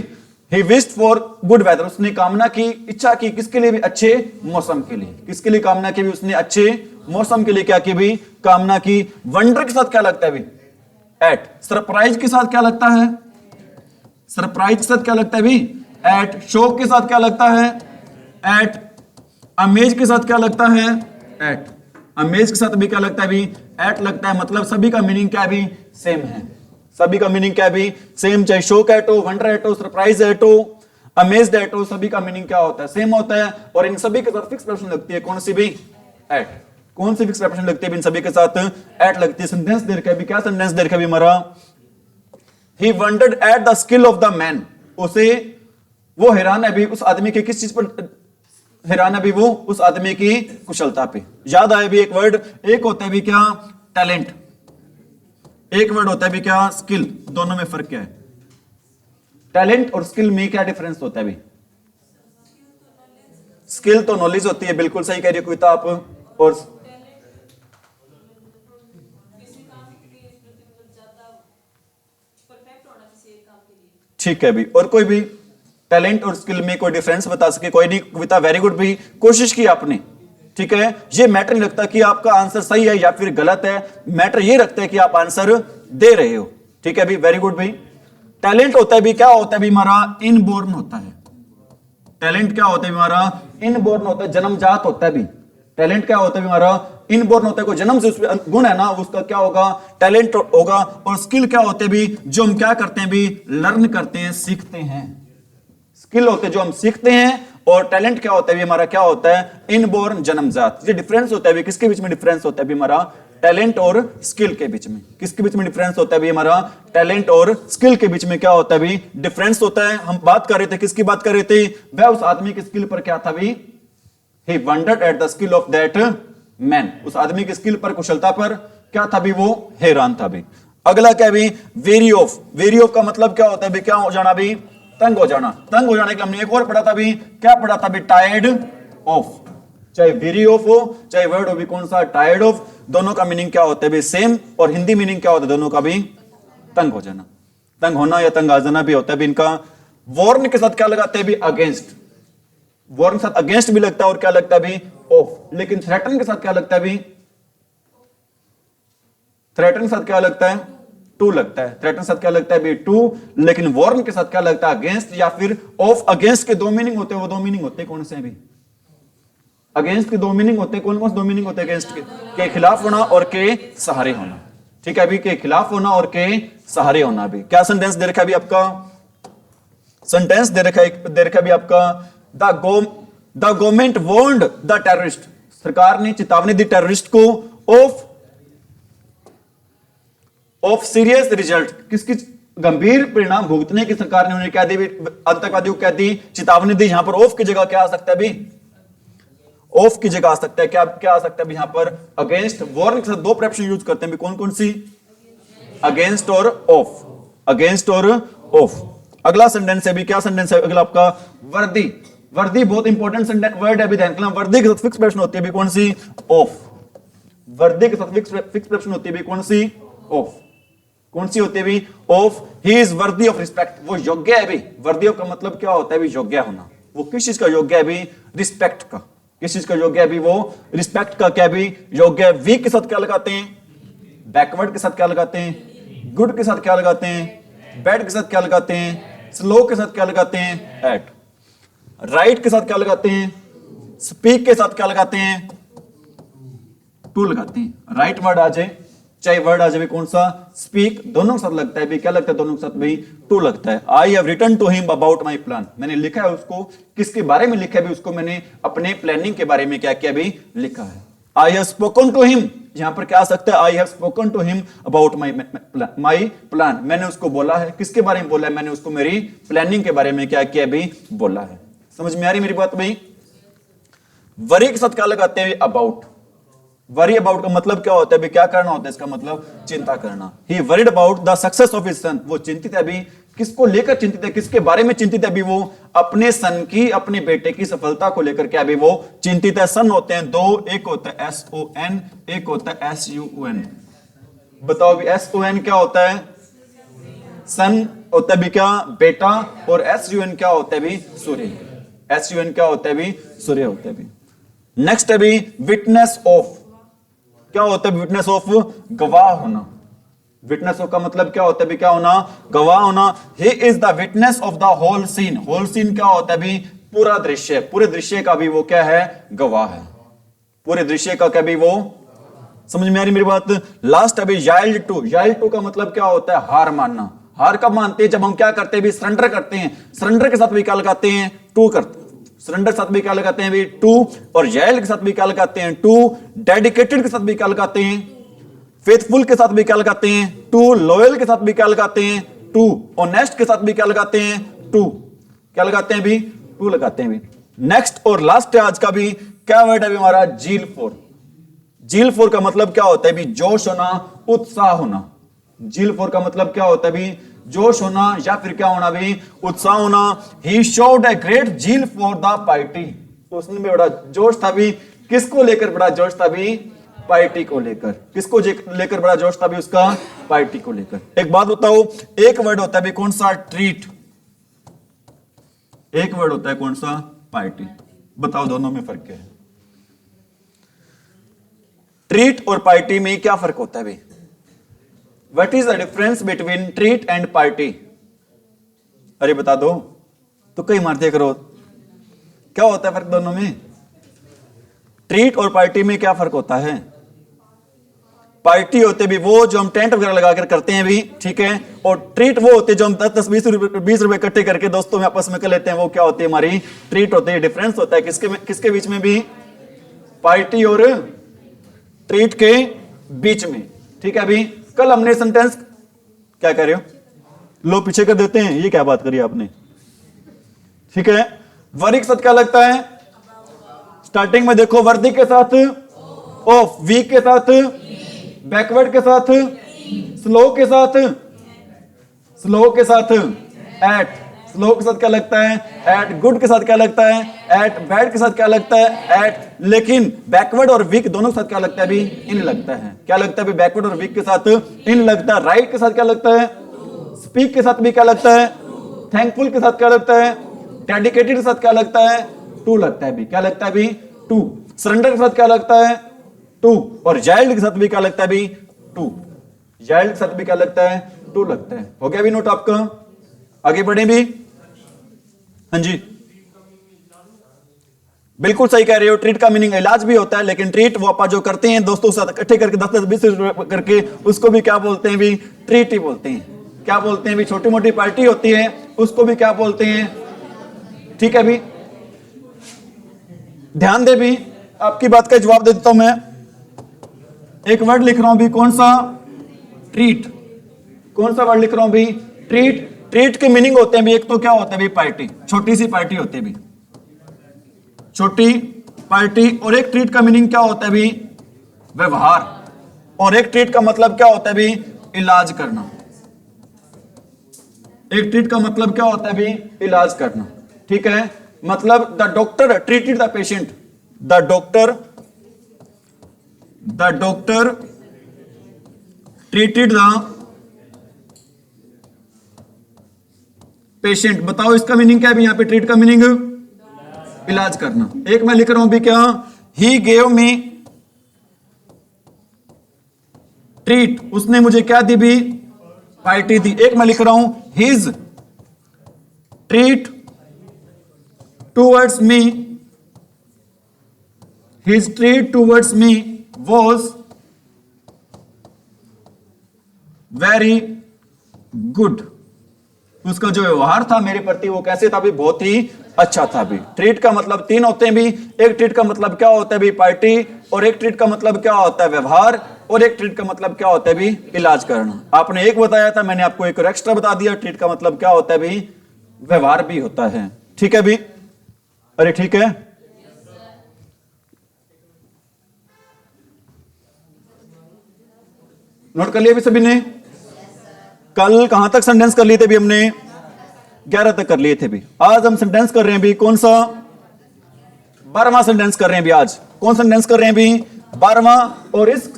He wished for good weather. उसने कामना की, इच्छा की, किसके लिए भी? अच्छे मौसम के लिए। किसके लिए कामना की भी? उसने अच्छे मौसम के लिए क्या की भी? कामना की। वंडर के साथ क्या लगता है भी? एट। सरप्राइज के साथ क्या लगता है? सरप्राइज के साथ क्या लगता है भी? एट। शॉक के साथ क्या लगता है? एट। अमेज के साथ क्या लगता है? एट। अमेज के साथ भी क्या लगता है भी? एट लगता है। मतलब सभी का मीनिंग क्या भी? सेम है। सभी का मीनिंग क्या भी? सेम। चाहे शॉक एट हो, वंडर एट हो, सरप्राइज एट हो, अमेज्ड एट हो, सभी का मीनिंग क्या होता है? सेम होता है। और इन सभी के साथ फिक्स प्रेपोजिशन लगती है, कौन सी भी? एट। कौन सी फिक्स प्रेपोजिशन लगती है? इन सभी के साथ एट लगती है। सेंटेंस दे रखा है भी, क्या सेंटेंस दे रखा है भी हमारा? He wondered at the skill of the man. उसे वो हैरान है भी उस आदमी के किस चीज पर हैरान है भी? वो उस आदमी की कुशलता पे। याद आए भी एक वर्ड, एक होता है भी क्या? टैलेंट। एक वर्ड होता है भी क्या? स्किल। दोनों में फर्क क्या है? टैलेंट और स्किल में क्या डिफरेंस होता है भी? स्किल तो नॉलेज होती है, बिल्कुल सही कह रही है कविता आप। और ठीक है भी। और कोई भी टैलेंट और स्किल में कोई डिफरेंस बता सके? कोई नहीं। कविता वेरी गुड भी, कोशिश की आपने। ठीक है। ये मैटर नहीं रखता कि आपका आंसर सही है या फिर गलत है, मैटर ये रखता है कि आप आंसर दे रहे हो। ठीक है भी, वेरी गुड भी। टैलेंट होता है भी क्या होता है भी हमारा इनबोर्न होता है। टैलेंट क्या होता है भी हमारा इनबोर्न होता है, जन्मजात होता है भी। टैलेंट क्या होता है भी हमारा इनबोर्न होता है, कोई जन्म से उसमें गुण है ना, उसका क्या होगा, टैलेंट होगा। और स्किल क्या होते हैं भी, जो हम क्या करते हैं भी, लर्न करते हैं, सीखते हैं। स्किल होते हैं जो हम सीखते हैं, और टैलेंट क्या होता है भी हमारा क्या होता है, इनबोर्न, जन्मजात। ये डिफरेंस होता है भी, किसके बीच में डिफरेंस होता है भी हमारा, टैलेंट और स्किल के बीच में। किसके बीच में डिफरेंस होता है भी हमारा, टैलेंट और स्किल के बीच में क्या होता है भी, डिफरेंस होता है। हम बात कर रहे थे, किसकी बात कर रहे थे, वह उस आदमी की स्किल पर क्या था भी, he wondered at the skill of that man। उस आदमी की स्किल पर, कुशलता पर क्या था भी, वो हैरान था भी। अगला क्या भी, वेरी ऑफ। वेरी ऑफ का मतलब क्या होता है भी, क्या हो जाना भी, तंग हो जाना। तंग हो जाने के हमने एक और पढ़ा था भी, क्या पढ़ा था भी, टायर्ड ऑफ। चाहे वेरी ऑफ हो चाहे वर्ड हो भी कौन सा, टायर्ड ऑफ, दोनों का मीनिंग क्या होता है भी सेम। और हिंदी मीनिंग क्या होता है दोनों का भी, तंग हो जाना। तंग होना या तंग आ जाना भी होता है भी इनका। वॉर्न के साथ क्या लगाते हैं भी, अगेंस्ट। वॉर्न के साथ अगेंस्ट भी लगता है, और क्या लगता है भी, ऑफ। लेकिन थ्रेटन के साथ क्या लगता है भी, थ्रेटन के साथ क्या लगता है, टू लगता है। थ्रेटन के साथ क्या लगता है भी, टू। लेकिन वॉर्न के साथ क्या लगता है, अगेंस्ट या फिर ऑफ। अगेंस्ट के दो मीनिंग होते हैं, वो दो मीनिंग होते हैं कौन से भी, अगेंस्ट के दो मीनिंग होते हैं। कौन कौन से दो मीनिंग होते हैं अगेंस्ट के खिलाफ होना और के सहारे होना। ठीक है अभी, के खिलाफ होना और के सहारे होना भी। क्या सेंटेंस दे रखा है अभी आपका, सेंटेंस दे रखा भी आपका, the government warned the terrorist. सरकार ने चेतावनी दी टेररिस्ट को, ऑफ सीरियस रिजल्ट। किसकी गंभीर परिणाम भुगतने की सरकार ने उन्हें क्या दी, आतंकवादियों को क्या दी, चेतावनी दी। यहां पर ऑफ की जगह क्या आ सकता है भी, ऑफ की जगह आ सकता है, क्या क्या आ सकता है यहां पर, अगेंस्ट। वॉर्न के साथ दो प्रेपोजिशन यूज करते हैं, कौन कौन सी, अगेंस्ट और ऑफ। अगेंस्ट और ऑफ। अगला सेंटेंस है भी, क्या सेंटेंस है अगला आपका, वर्दी। वर्दी बहुत इंपॉर्टेंट वर्ड है अभी, ध्यान रखना। वर्दी के साथ फिक्स प्रेपोजिशन होती है भी कौन सी, ऑफ। वर्दी के साथ फिक्स प्रेपोजिशन होती है भी कौन सी, ऑफ। कौन सी होती है भी, of. He is worthy of respect, वो योग्य है भी। वर्दी का मतलब क्या होता है भी, योग्य होना। वो किस चीज का योग्य है भी, रिस्पेक्ट का। किस चीज का योग्य है भी, वो रिस्पेक्ट का क्या भी योग्य है। वीक के साथ क्या लगाते हैं, बैकवर्ड के साथ क्या लगाते हैं, गुड के साथ क्या लगाते हैं, बैड के साथ क्या लगाते हैं, स्लो के साथ क्या लगाते हैं, एट। राइट के साथ क्या लगाते हैं, स्पीक के साथ क्या लगाते हैं, टू लगाते हैं। राइट वर्ड आ जाए चाहे वर्ड आ जाए, कौन सा, स्पीक, दोनों के साथ लगता है भी, क्या लगता है दोनों के साथ भी, टू लगता है। I have written to him about my plan. मैंने लिखा है उसको, किसके बारे में लिखा है भी, उसको मैंने अपने प्लानिंग के बारे में क्या किया भी, लिखा है। I have spoken to him, यहां पर क्या आ सकता है, I have spoken to him about my plan. मैंने उसको बोला है, किसके बारे में बोला है, मैंने उसको मेरी प्लानिंग के बारे में क्या किया भी, बोला है। समझ में आ रही मेरी बात भाई। वरी के साथ क्या लगाते हैं, अबाउट। वरी अबाउट का मतलब क्या होता है भी, क्या करना होता है, इसका मतलब चिंता करना। He worried about the success of his son, वो चिंतित है अभी, किसको लेकर चिंतित है, किसके बारे में चिंतित है अभी, वो अपने सन की, अपने बेटे की सफलता को लेकर के अभी वो चिंतित है। सन होते हैं दो, एक होता है SON, एक होता है SUN। बताओ अभी SON क्या होता है, सन होता है भी क्या, बेटा। और SUN क्या होता है भी, सूर्य। SUN क्या होता है भी, सूर्य होता है भी। नेक्स्ट है भी विटनेस ऑफ। क्या होता है विटनेस ऑफ, गवाह होना। विटनेस ऑफ का मतलब क्या होता है भी, क्या होना, गवाह होना। He is the witness of the whole scene. Whole scene क्या होता है भी, पूरा दृश्य, पूरे दृश्य का भी वो क्या है, गवाह है। पूरे दृश्य का क्या भी वो, समझ में आ रही मेरी बात। लास्ट अभी याइल्ड टू। याइल्ड टू का मतलब क्या होता है, हार मानना। हार कब मानते हैं, जब हम क्या करते हैं भी, सरेंडर करते हैं। सरेंडर के साथ भी क्या लगाते हैं, टू करते हैं। सरेंडर के साथ भी क्या लगाते हैं भी, टू। और याइल्ड के साथ भी क्या लगाते हैं, टू। डेडिकेटेड के साथ भी क्या लगाते हैं, फेथफुल के साथ भी क्या लगाते हैं, टू। लॉयल के साथ भी क्या लगाते हैं, टू। ऑनेस्ट के साथ भी क्या लगाते हैं, टू। क्या लगाते हैं भी, टू लगाते हैं भी। नेक्स्ट और लास्ट है आज का भी, क्या वर्ड है भी हमारा, जील फॉर। जील फॉर का मतलब क्या होता है भी, जोश होना, उत्साह होना। जील फॉर का मतलब क्या होता है भी, जोश होना या फिर क्या होना भी, उत्साह होना। He showed a great zeal for the party. तो उसमें भी बड़ा जोश था भी, किसको लेकर बड़ा जोश था भी, पार्टी को लेकर। किसको लेकर बड़ा जोश था भी उसका, पार्टी को लेकर। एक बात बताओ, एक वर्ड होता है भी कौन सा, ट्रीट। एक वर्ड होता है कौन सा, पार्टी। बताओ दोनों में फर्क क्या है। ट्रीट और पार्टी में क्या फर्क होता है भाई, what is the difference between treat and party. अरे बता दो, तो कई मारते करो, क्या होता है फर्क दोनों में? ट्रीट और पार्टी में क्या फर्क होता है? पार्टी होते भी वो जो हम टेंट वगैरह लगाकर करते हैं भी, ठीक है, और ट्रीट वो होते जो हम 10-10 20 रुपए इकट्ठे करके दोस्तों में आपस में कर लेते हैं, वो क्या होती है हमारी ट्रीट होती है। डिफरेंस होता है किसके बीच में भी? पार्टी और ट्रीट के बीच में, ठीक है। अभी कल हमने सेंटेंस, क्या कह रहे हो, लो पीछे कर देते हैं, ये क्या बात करी आपने, ठीक है। वर्ग के साथ क्या लगता है? स्टार्टिंग में देखो, वर्दी के साथ ऑफ, वीक के साथ, बैकवर्ड के साथ, स्लो के साथ, स्लो के साथ एट, स्लो के साथ क्या लगता है? एट। गुड के साथ क्या लगता है? एट। बैड के साथ क्या लगता है? एट। लेकिन बैकवर्ड और वीक दोनों के साथ क्या लगता है? भी इन लगता है। क्या लगता है? बैकवर्ड और वीक के साथ इन लगता है। राइट के साथ क्या लगता है? स्पीक के साथ भी क्या लगता है? थैंकफुल के साथ क्या लगता है? डेडिकेटेड के साथ क्या लगता है? टू लगता है भी। क्या लगता है भी? टू। सरेंडर के साथ क्या लगता है? टू। और जाइल्ड के साथ भी क्या लगता है भी? टू। जाइल्ड के साथ भी क्या लगता है? टू लगता है। हो गया भी नोट आपका? आगे बढ़े भी? हाँ जी, बिल्कुल सही कह रहे हो। ट्रीट का मीनिंग इलाज भी होता है, लेकिन ट्रीट वो आप जो करते हैं दोस्तों के साथ इकट्ठे करके 10-10 20 रुपए करके, उसको भी क्या बोलते हैं भी? ट्रीट ही बोलते हैं। क्या बोलते हैं भी? छोटी मोटी पार्टी होती है, उसको भी क्या बोलते हैं? ठीक है भी, ध्यान दे भी, आपकी बात का जवाब दे देता हूं मैं। एक वर्ड लिख रहा हूं भी, कौन सा? ट्रीट। कौन सा वर्ड लिख रहा हूं भी? ट्रीट। ट्रीट के मीनिंग होते हैं भी, एक तो क्या होता है भी? पार्टी, छोटी सी पार्टी होती है भी, छोटी पार्टी। और एक ट्रीट का मीनिंग क्या होता है भी? व्यवहार। और एक ट्रीट का मतलब क्या होता है भी? इलाज करना। एक ट्रीट का मतलब क्या होता है भी? इलाज करना, ठीक है। मतलब the doctor treated the patient, the doctor treated the patient. बताओ इसका मीनिंग क्या है? यहां पे ट्रीट का मीनिंग इलाज करना। एक मैं लिख रहा हूं भी क्या? ही गेव मी ट्रीट, उसने मुझे क्या दी भी? पार्टी दी। एक मैं लिख रहा हूं his treat towards me, his treat towards me was very good. उसका जो व्यवहार था मेरे प्रति वो कैसे था भी? बहुत ही अच्छा था भी। ट्रीट का मतलब तीन होते हैं भी। एक ट्रीट का मतलब क्या होता है भी? पार्टी। और एक ट्रीट का मतलब क्या होता है? व्यवहार। और एक ट्रीट का मतलब क्या होता है भी? इलाज करना। आपने एक बताया था, मैंने आपको एक और एक्स्ट्रा बता दिया। ट्रीट का मतलब क्या होता है भी? व्यवहार भी होता है, ठीक है भी? अरे ठीक है, नोट कर लिया भी सभी ने? कल कहां तक सेंटेंस कर लिए थे भी हमने? 11 तक कर लिए थे भी। आज हम सेंटेंस कर रहे हैं भी, कौन सा? 12वां सेंटेंस कर रहे हैं भी। आज कौन सेंटेंस कर रहे हैं भी? 12वां। और इस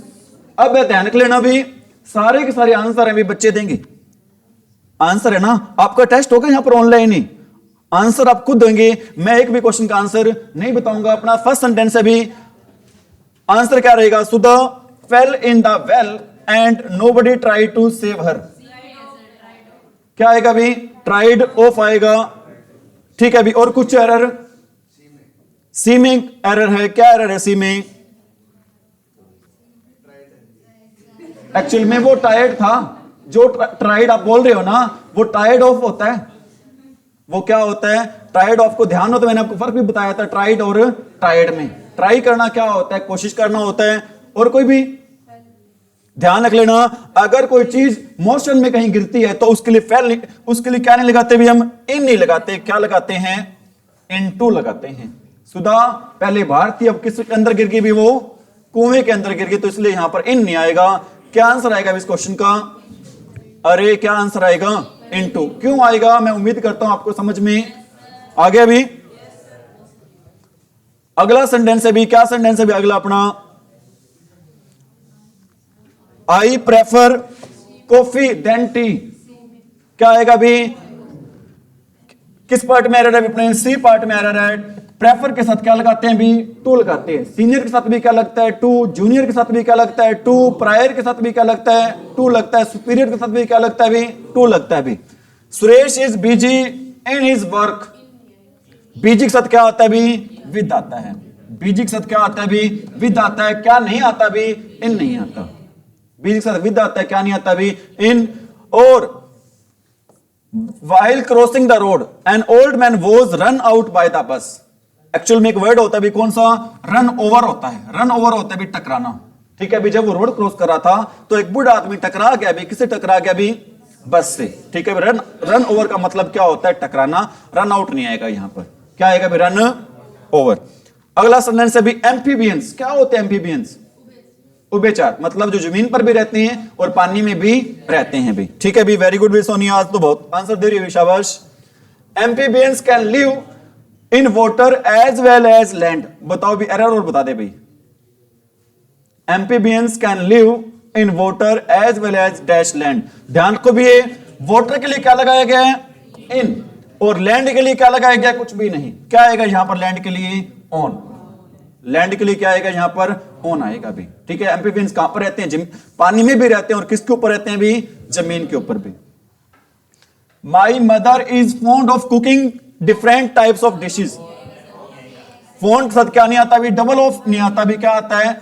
अब ध्यान रख लेना भी, सारे के सारे आंसर है भी बच्चे देंगे। आंसर है ना, आपका टेस्ट होगा यहां पर ऑनलाइन ही, आंसर आप खुद देंगे। मैं एक भी क्वेश्चन का आंसर नहीं बताऊंगा। अपना फर्स्ट सेंटेंस है भी, आंसर क्या रहेगा? Sudha fell in the well and nobody try to save her. क्या आएगा भी? ट्राइड ऑफ आएगा, ठीक है भी। और कुछ एरर, सीमिंग एरर है। क्या एरर है? सीमिंग। एक्चुअल में वो टायर्ड था, जो ट्राइड आप बोल रहे हो ना, वो टायर्ड ऑफ होता है। वो क्या होता है? टायर्ड ऑफ को ध्यान हो तो मैंने आपको फर्क भी बताया था ट्राइड और टायर्ड में। ट्राई करना क्या होता है? कोशिश करना होता है। और कोई भी ध्यान रख लेना, अगर कोई चीज मोशन में कहीं गिरती है तो उसके लिए फेल, उसके लिए क्या नहीं लगाते भी? हम इन नहीं लगाते। क्या लगाते हैं? इनटू लगाते हैं। सुधा पहले बाहर थी, अब किस अंदर गिर गई भी? वो कुएं के अंदर गिर गई, तो इसलिए यहां पर इन नहीं आएगा। क्या आंसर आएगा इस क्वेश्चन का? अरे क्या आंसर आएगा? इनटू। क्यों आएगा? मैं उम्मीद करता हूं आपको समझ में आ गया भी। अगला सेंटेंस है भी, क्या सेंटेंस है भी अगला अपना? I prefer coffee then tea. क्या आएगा भी? किस पार्ट में एरर है अपने? सी पार्ट में एरर है। प्रेफर के साथ क्या लगाते हैं भी? टू लगाते हैं। सीनियर के साथ भी क्या लगता है? टू। जूनियर के साथ भी क्या लगता है? टू। प्रायर के साथ भी क्या लगता है? टू लगता है। सुपीरियर के साथ भी क्या लगता है भी? टू लगता है भी। Suresh is busy in his work. Busy के साथ क्या आता है भी? विद आता है। बिजी के साथ क्या आता है भी? विद आता है। क्या नहीं आता भी? इन नहीं आता। बिजी के साथ विद आता है, क्या नहीं आता भी? इन। और while crossing the road an old man was run out by the bus। Actual में एक वर्ड होता है भी कौन सा? रन ओवर होता है। रन ओवर होता है भी टकराना। ठीक है भी, जब वो रोड क्रॉस कर रहा था तो एक बूढ़ा आदमी टकरा गया भी। किससे टकरा गया भी? बस से। ठीक है भी, रन ओवर का मतलब क्या होता है? टकराना। रन आउट नहीं आएगा यहां पर। क्या आएगा भी? Run over. अगला सेंटेंस है भी एम्फीबियंस। क्या होते हैं एम्फीबियंस? उभयचर, मतलब जो जमीन पर भी रहते हैं और पानी में भी रहते हैं भी। ठीक है भी, वेरी गुड भी सोनिया, आज तो बहुत आंसर दे रही है, शाबाश। Amphibians can live in water as well as land. बताओ भी, एरर और बता दे भाई। Amphibians can live in water as well as dash land. ध्यान को भी, वाटर के लिए क्या लगाया गया है? इन। और लैंड के लिए क्या लगाया गया? कुछ भी नहीं। क्या आएगा यहां पर लैंड के लिए? ऑन। लैंड के लिए क्या आएगा यहां पर? ऑन आएगा भी। ठीक है, एम्फीबियंस कहां पर रहते हैं? पानी में भी रहते हैं। और किसके ऊपर रहते हैं भी? जमीन के ऊपर भी। My mother is fond of cooking different types of dishes. Fond के साथ क्या नहीं आता भी? डबल ऑफ नहीं आता भी। क्या आता है?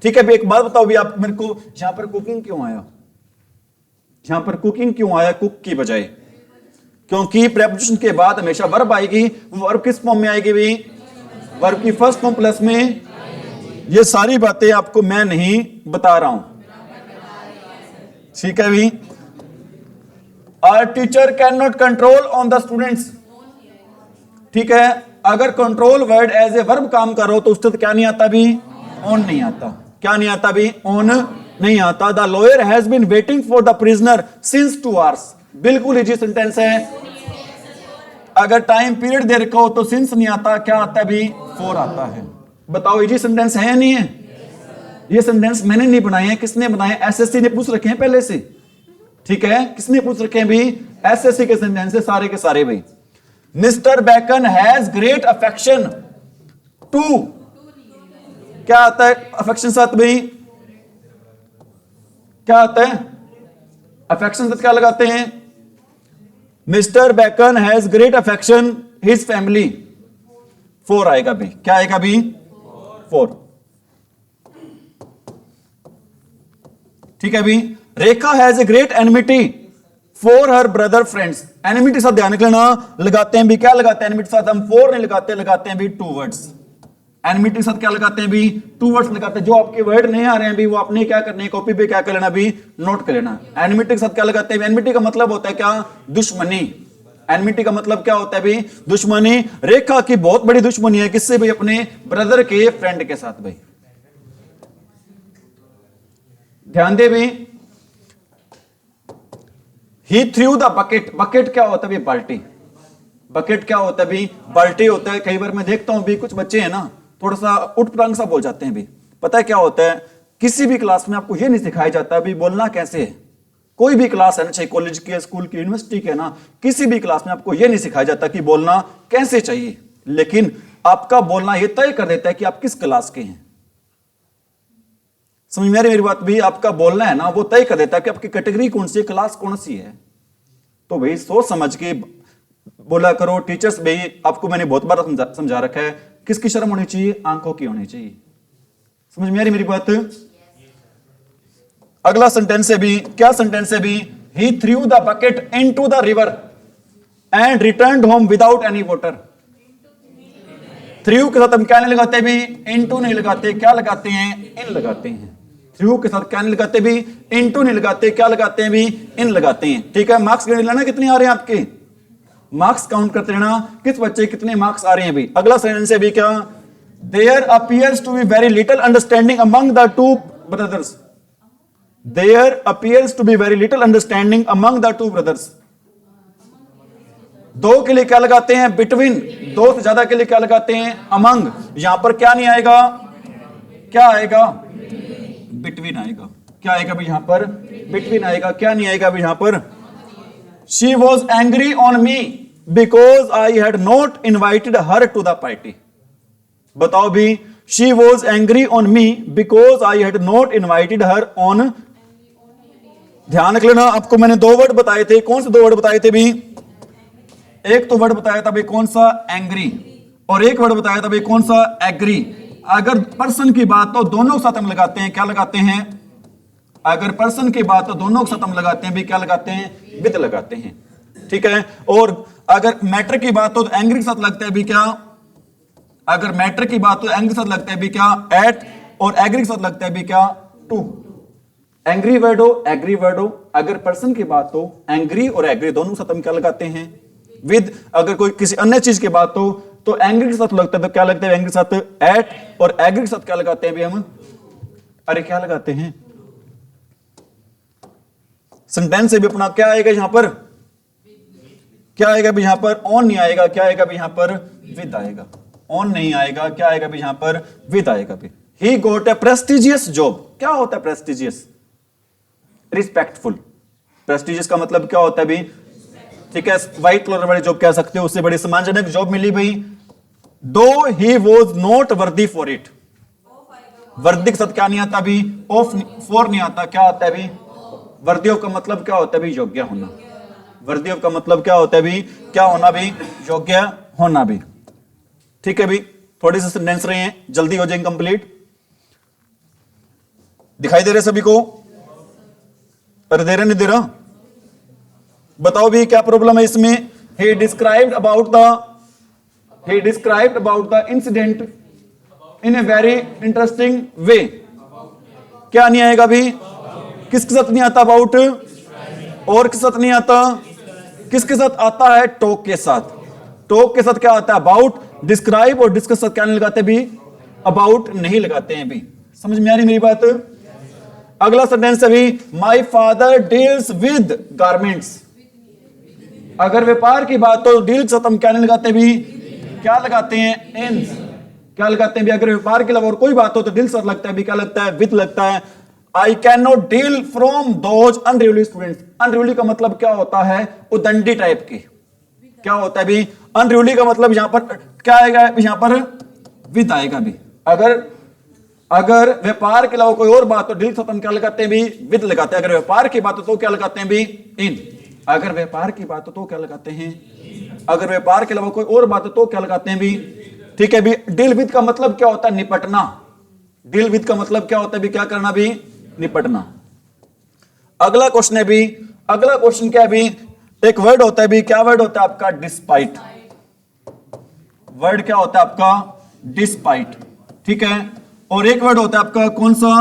ठीक है भी, एक बात बताओ भी आप मेरे को, यहां पर कुकिंग क्यों आया? यहां पर कुकिंग क्यों आया कुक की बजाय? क्योंकि प्रेपोजिशन के बाद हमेशा वर्ब आएगी। वो वर्ब किस फॉर्म में आएगी भी? वर्ब की फर्स्ट फॉर्म प्लस में। ये सारी बातें आपको मैं नहीं बता रहा हूं। ठीक है भी। Our teacher can not control on the students. ठीक है, अगर control word as a verb काम करो तो उससे क्या नहीं आता भी? ऑन नहीं आता। क्या नहीं आता भी? ऑन नहीं आता। The lawyer has been waiting for the prisoner since 2 hours। बिल्कुल इजी सेंटेंस है। अगर टाइम पीरियड दे रखा हो तो सिंस नहीं आता। क्या आता है भी? फॉर आता है। बताओ इजी सेंटेंस है या नहीं है? ये सेंटेंस मैंने नहीं बनाए हैं। किसने बनाए? एसएससी ने पूछ रखे हैं पहले से। ठीक है, किसने पूछ रखे हैं भी? एसएससी के सेंटेंस है सारे के सारे भाई। Mister Bacon has great affection to. क्या आता है अफेक्शन साथ भाई? क्या आता है अफेक्शन साथ? क्या लगाते हैं? Mister Bacon has great affection his family. 4 आएगा भी। क्या आएगा भी? 4। ठीक है भी। Rekha has a great enmity for her brother friends. Enmity साथ ध्यान रखना, लगाते हैं भी। क्या लगाते हैं एनिमिटी साथ? हम 4 नहीं लगाते, लगाते हैं भी 2 वर्ड्स। एनिमिटी साथ क्या लगाते हैं भी? 2 वर्ड्स लगाते हैं। जो आपके वर्ड नहीं आ रहे हैं भी वो आपने क्या करना है? कॉपी पे क्या कर लेना भी? नोट कर लेना। एनिमिटी के साथ क्या लगाते हैं? एनिमिटी का मतलब होता है क्या? दुश्मनी। एनिमिटी का मतलब क्या होता है भी? दुश्मनी। रेखा की बहुत बड़ी दुश्मनी है किससे भाई? अपने ब्रदर के फ्रेंड के साथ भाई। ध्यान दे भी। He threw the bucket. Bucket क्या होता है भी? बाल्टी। बकेट क्या होता है भी? बाल्टी होता है। कई बार मैं देखता हूं भी कुछ बच्चे हैं ना थोड़ा सा उठपटांग सा बोल जाते हैं भी। पता है क्या होता है? किसी भी क्लास में आपको यह नहीं सिखाया जाता भी बोलना कैसे है। कोई भी क्लास है ना, चाहे कॉलेज की, स्कूल की, यूनिवर्सिटी की है ना, किसी भी क्लास में आपको यह नहीं सिखाया जाता कि बोलना कैसे चाहिए। लेकिन आपका बोलना यह तय कर देता है कि आप किस क्लास के हैं। समझ में आ रही मेरी बात भी? आपका बोलना है ना वो तय कर देता है कि आपकी कैटेगरी कौन सी है, क्लास कौन सी है। तो भाई सोच समझ के बोला करो। टीचर्स भाई आपको मैंने बहुत बार समझा रखा है, किसकी शर्म होनी चाहिए? आंखों की होनी चाहिए। समझ में आ रही मेरी बात? अगला सेंटेंस है भी। क्या सेंटेंस है भी? He threw the bucket into the river and returned home without any water. Threw के साथ हम क्या नहीं लगाते भी? इनटू नहीं लगाते। क्या लगाते हैं? इन लगाते हैं। थ्रू के साथ क्या नहीं लगाते भी? इनटू नहीं लगाते। क्या लगाते हैं भी? इन लगाते हैं। ठीक है, मार्क्स गिन लेना कितने आ रहे हैं आपके। मार्क्स काउंट करते रहना किस बच्चे कितने मार्क्स आ रहे हैं भी। अगला सेंटेंस है भी क्या? There appears to be very little understanding among the 2 brothers. There appears to be very little understanding among the 2 brothers. 2 के लिए क्या लगाते हैं? बिटवीन। 2 से ज्यादा के लिए क्या लगाते हैं? अमंग। यहां पर क्या नहीं आएगा? क्या आएगा? बिटवीन आएगा। क्या आएगा भी? यहां पर बिटवीन आएगा। क्या नहीं आएगा भी यहां पर? She was angry on me because I had not invited her to the party. बताओ भी। She was angry on me because I had not invited her on. ध्यान रख लेना, आपको मैंने दो वर्ड बताए थे, कौन से दो वर्ड बताए थे भी? एक तो वर्ड बताया था भाई कौन सा? एंग्री। और एक वर्ड बताया था भाई कौन सा? एग्री। अगर पर्सन की बात तो दोनों के साथ हम लगाते हैं, क्या लगाते हैं? अगर पर्सन की बात तो दोनों के साथ हम लगाते हैं भी, क्या लगाते हैं? विद लगाते हैं। ठीक है। और अगर मैटर की बात हो तो एंग्री के साथ लगता है भी क्या? अगर मैटर की बात हो तो एंग्री के साथ लगता है भी क्या? एट। और एग्री के साथ लगता है भी क्या? टू। एंग्री वर्ड हो, एग्री वर्ड हो। अगर पर्सन की बात हो, एंग्री और एग्री दोनों के साथ हम क्या लगाते हैं? विद। अगर कोई किसी अन्य चीज की बात हो तो एंग्री के साथ लगता है, तो क्या लगता है एंग्री के साथ? एट। और एग्री के साथ क्या लगाते हैं भी हम? अरे क्या लगाते हैं? सेंटेंस से भी अपना क्या आएगा यहां पर? क्या आएगा भी यहां पर? ऑन नहीं आएगा। क्या आएगा भी यहां पर? विद आएगा। ऑन नहीं आएगा। क्या आएगा भी यहां पर? विद आएगा भी। He got a prestigious job. क्या होता है प्रेस्टिजियस? रिस्पेक्टफुल। प्रेस्टिजियस का मतलब क्या होता है भी? ठीक है, व्हाइट कलर वाली जॉब कह सकते हो, उससे बड़ी सम्मानजनक जॉब मिली भाई। दो he was not worthy for it. वर्दी के साथ क्या नहीं आता भी? ऑफ। फॉर नहीं आता। क्या आता है भी? वर्दी ऑफ का मतलब क्या होता है भी? योग्य होना। वर्दी ऑफ का मतलब क्या होता है भी? क्या होना भी? योग्य होना भी। ठीक है भी। थोड़ी सी सेंटेंस रहे हैं, जल्दी हो जाएंगे कंप्लीट। दिखाई दे रहे सभी को? अरे दे रहे नहीं दे रहा? बताओ भी क्या प्रॉब्लम है इसमें? he described about the incident in a very interesting way। क्या नहीं आएगा भी? किसके साथ नहीं आता? अबाउट। और किसके साथ नहीं आता? किसके साथ आता है? टॉक के साथ। टॉक के साथ क्या आता है? अबाउट। डिस्क्राइब और डिस्कस साथ क्या नहीं लगाते भी? अबाउट नहीं लगाते हैं भी। समझ में आ रही मेरी बात? अगला सेंटेंस अभी, my father deals with garments. अगर व्यापार की बात तो डील के साथ हम क्या नहीं लगाते भी? क्या लगाते हैं? इन। क्या लगाते हैं भी? अगर व्यापार के अलावा और कोई बात हो तो डील साथ लगता है भी, क्या लगता है? विद लगता है। I can not deal from those unruly students. Unruly का मतलब क्या होता है? उदंडी टाइप की। क्या होता है भी? अनरूली का मतलब यहां पर क्या आएगा? यहां पर विद आएगा भी। अगर व्यापार के अलावा कोई और बात तो डील साथ हम क्या लगाते हैं भी? विद लगाते हैं। अगर व्यापार की बात हो तो क्या लगाते हैं भी? इन। अगर व्यापार की बात हो तो क्या लगाते हैं? अगर व्यापार के अलावा कोई और बात हो तो क्या लगाते हैं भी? ठीक है भी। डील विद का मतलब क्या होता है? निपटना। डील विद का मतलब क्या होता है भी? क्या करना भी? निपटना। अगला क्वेश्चन है भी, अगला क्वेश्चन क्या है भी? एक वर्ड होता है भी, क्या वर्ड होता है आपका? डिस्पाइट। वर्ड क्या होता है आपका? डिस्पाइट। ठीक है। और एक वर्ड होता है आपका कौन सा?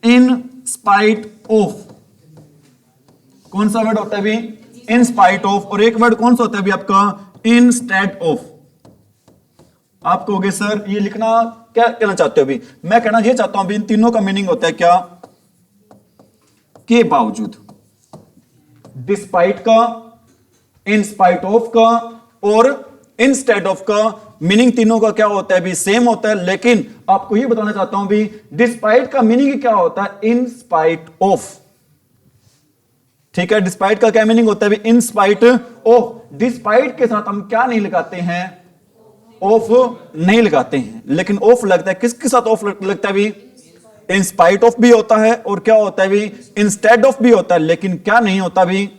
In spite of. कौन सा वर्ड होता है भी? In spite of. और एक वर्ड कौन सा होता है भी आपका? Instead of. आप कहोगे सर ये लिखना क्या कहना चाहते हो भी? मैं कहना ये चाहता हूं भी इन तीनों का मीनिंग होता है क्या? के बावजूद। डिस्पाइट का, इन स्पाइट ऑफ का और इंस्टेड ऑफ का मीनिंग तीनों का क्या होता है भी? सेम होता है। लेकिन आपको ये बताना चाहता हूं भी डिस्पाइट का मीनिंग क्या होता है? In spite of. ठीक है। डिस्पाइट का क्या मीनिंग होता है भी? In spite of. डिस्पाइट के साथ हम क्या नहीं लगाते हैं? ऑफ नहीं लगाते हैं। लेकिन ऑफ लगता है। किसके साथ ऑफ लगता है भी? इन स्पाइट ऑफ भी होता है और क्या होता है भी? इंस्टेड ऑफ भी होता है। लेकिन क्या नहीं होता भी?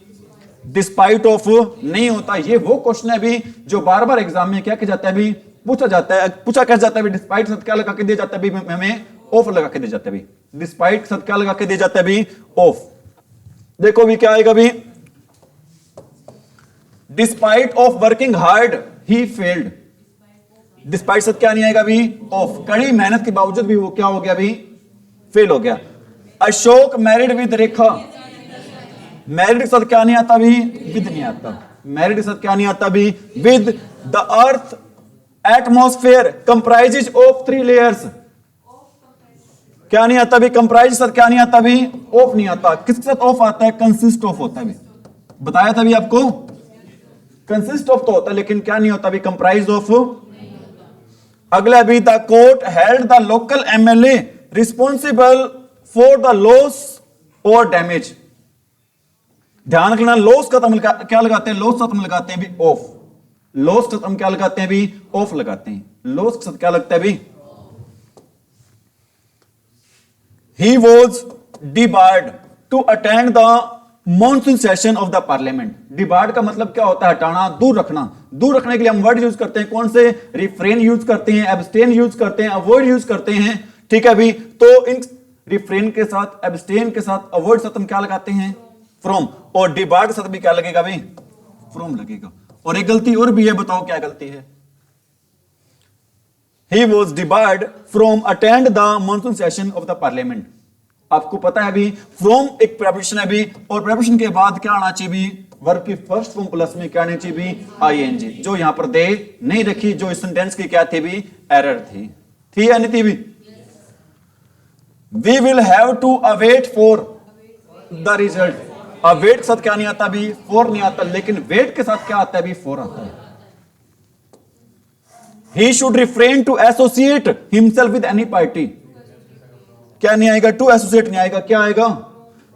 डिस्पाइट ऑफ नहीं होता। ये वो क्वेश्चन है भी जो बार बार एग्जाम में क्या किया जाता है भी? पूछा जाता है। पूछा क्या जाता है भी? डिस्पाइट साथ क्या लगा के दिया जाता है भी? हमें ऑफ लगा के दिया जाता है भी। डिस्पाइट साथ क्या लगा के दिया जाता है भी? ऑफ। देखो भी क्या आएगा भी? Despite of working hard he failed. Despite साथ क्या नहीं आएगा भी? ऑफ। कड़ी मेहनत के बावजूद भी वो क्या हो गया भी? फेल हो गया। Ashok married with Rekha. Married के साथ क्या नहीं आता भी? विद नहीं आता। मैरिड के साथ क्या नहीं आता भी? With. The earth atmosphere comprises of 3 layers. क्या नहीं आता भी? कंप्राइज के साथ क्या नहीं आता भी? ऑफ नहीं आता। किसके साथ ऑफ आता है? कंसिस्ट ऑफ होता है भी। बताया था भी आपको, कंसिस्ट ऑफ तो होता है लेकिन क्या नहीं होता भी? Comprise of. अगला भी, the court held the local MLA responsible for the loss और डैमेज। ध्यान रखना, लॉस का हम क्या लगाते हैं? लॉस का हम लगाते हैं भी ऑफ। लॉस का हम क्या लगाते हैं भी? ऑफ लगाते हैं। लॉस के साथ क्या लगता है भी? He was debarred to attend the monsoon session of the parliament. Debarred का मतलब क्या होता है? हटाना, दूर रखना। दूर रखने के लिए हम वर्ड यूज करते हैं, कौन से? रिफ्रेन यूज करते हैं, एब्सटेन यूज करते हैं, अवॉइड यूज करते हैं। ठीक है अभी, तो इन रिफ्रेन के साथ, एब्सटेन के साथ, अवॉइड साथ हम क्या लगाते हैं? फ्रॉम। और डिबार्ड के साथ भी क्या लगेगा भाई? फ्रॉम लगेगा। और एक गलती और भी है, बताओ क्या गलती है? He was debarred from attend the monsoon session of the parliament। आपको पता है अभी फ्रॉम एक प्रेपोजिशन है अभी, और प्रेपोजिशन के बाद क्या आना चाहिए भी? वर्ब की फर्स्ट फॉर्म प्लस में क्या आना चाहिए भी? आईएनजी। जो यहां पर दे नहीं रखी, जो इस सेंटेंस की क्या थी भी? एरर थी या नहीं थी भी? We will have to await for the result। Await के साथ क्या नहीं आता भी? फॉर नहीं आता, लेकिन वेट के साथ क्या आता है भी? फॉर आता है। He should refrain to associate himself with any party। क्या नहीं आएगा? टू एसोसिएट नहीं आएगा, क्या आएगा?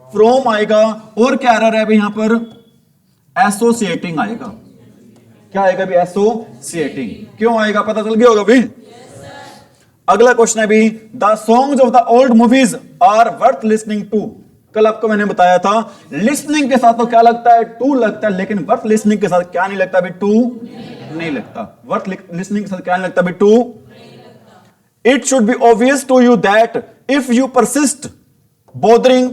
फ्रॉम आएगा। और क्या एरर है अभी यहां पर? एसोसिएटिंग आएगा। क्या आएगा भी? एसोसिएटिंग। क्यों आएगा? पता चल गया होगा भी। अगला क्वेश्चन है भी, the songs of the old movies are worth listening to. कल आपको मैंने बताया था लिसनिंग के साथ तो क्या लगता है? टू लगता है, लेकिन वर्थ लिसनिंग के साथ क्या नहीं लगता भी? टू नहीं लगता। वर्थ लिसनिंग के साथ क्या नहीं लगता भी? To. It should be obvious to you that if you persist bothering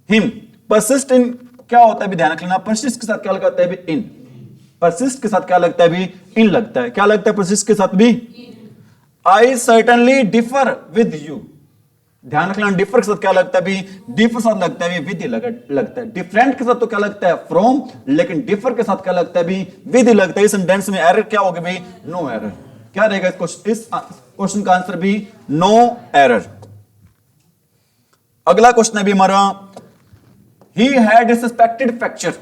him. Persist in क्या होता है भी? ध्यान रखना, परसिस्ट के साथ क्या लगता है भी? इन। परसिस्ट के साथ क्या लगता है भी? इन लगता है। क्या लगता है परसिस्ट के साथ भी? आई सर्टनली डिफर विद यू। ध्यान रखना, डिफर के साथ क्या लगता है भी? डिफर साथ लगता है भी? विद लगता है। डिफरेंट के साथ तो क्या लगता है? फ्रॉम, लेकिन डिफर के साथ क्या लगता है भी? विद लगता है। इस सेंटेंस में एरर क्या होगी भी? No error. क्या रहेगा इस क्वेश्चन का आंसर भी? No error. अगला क्वेश्चन है भी हमारा, he had a suspected fracture।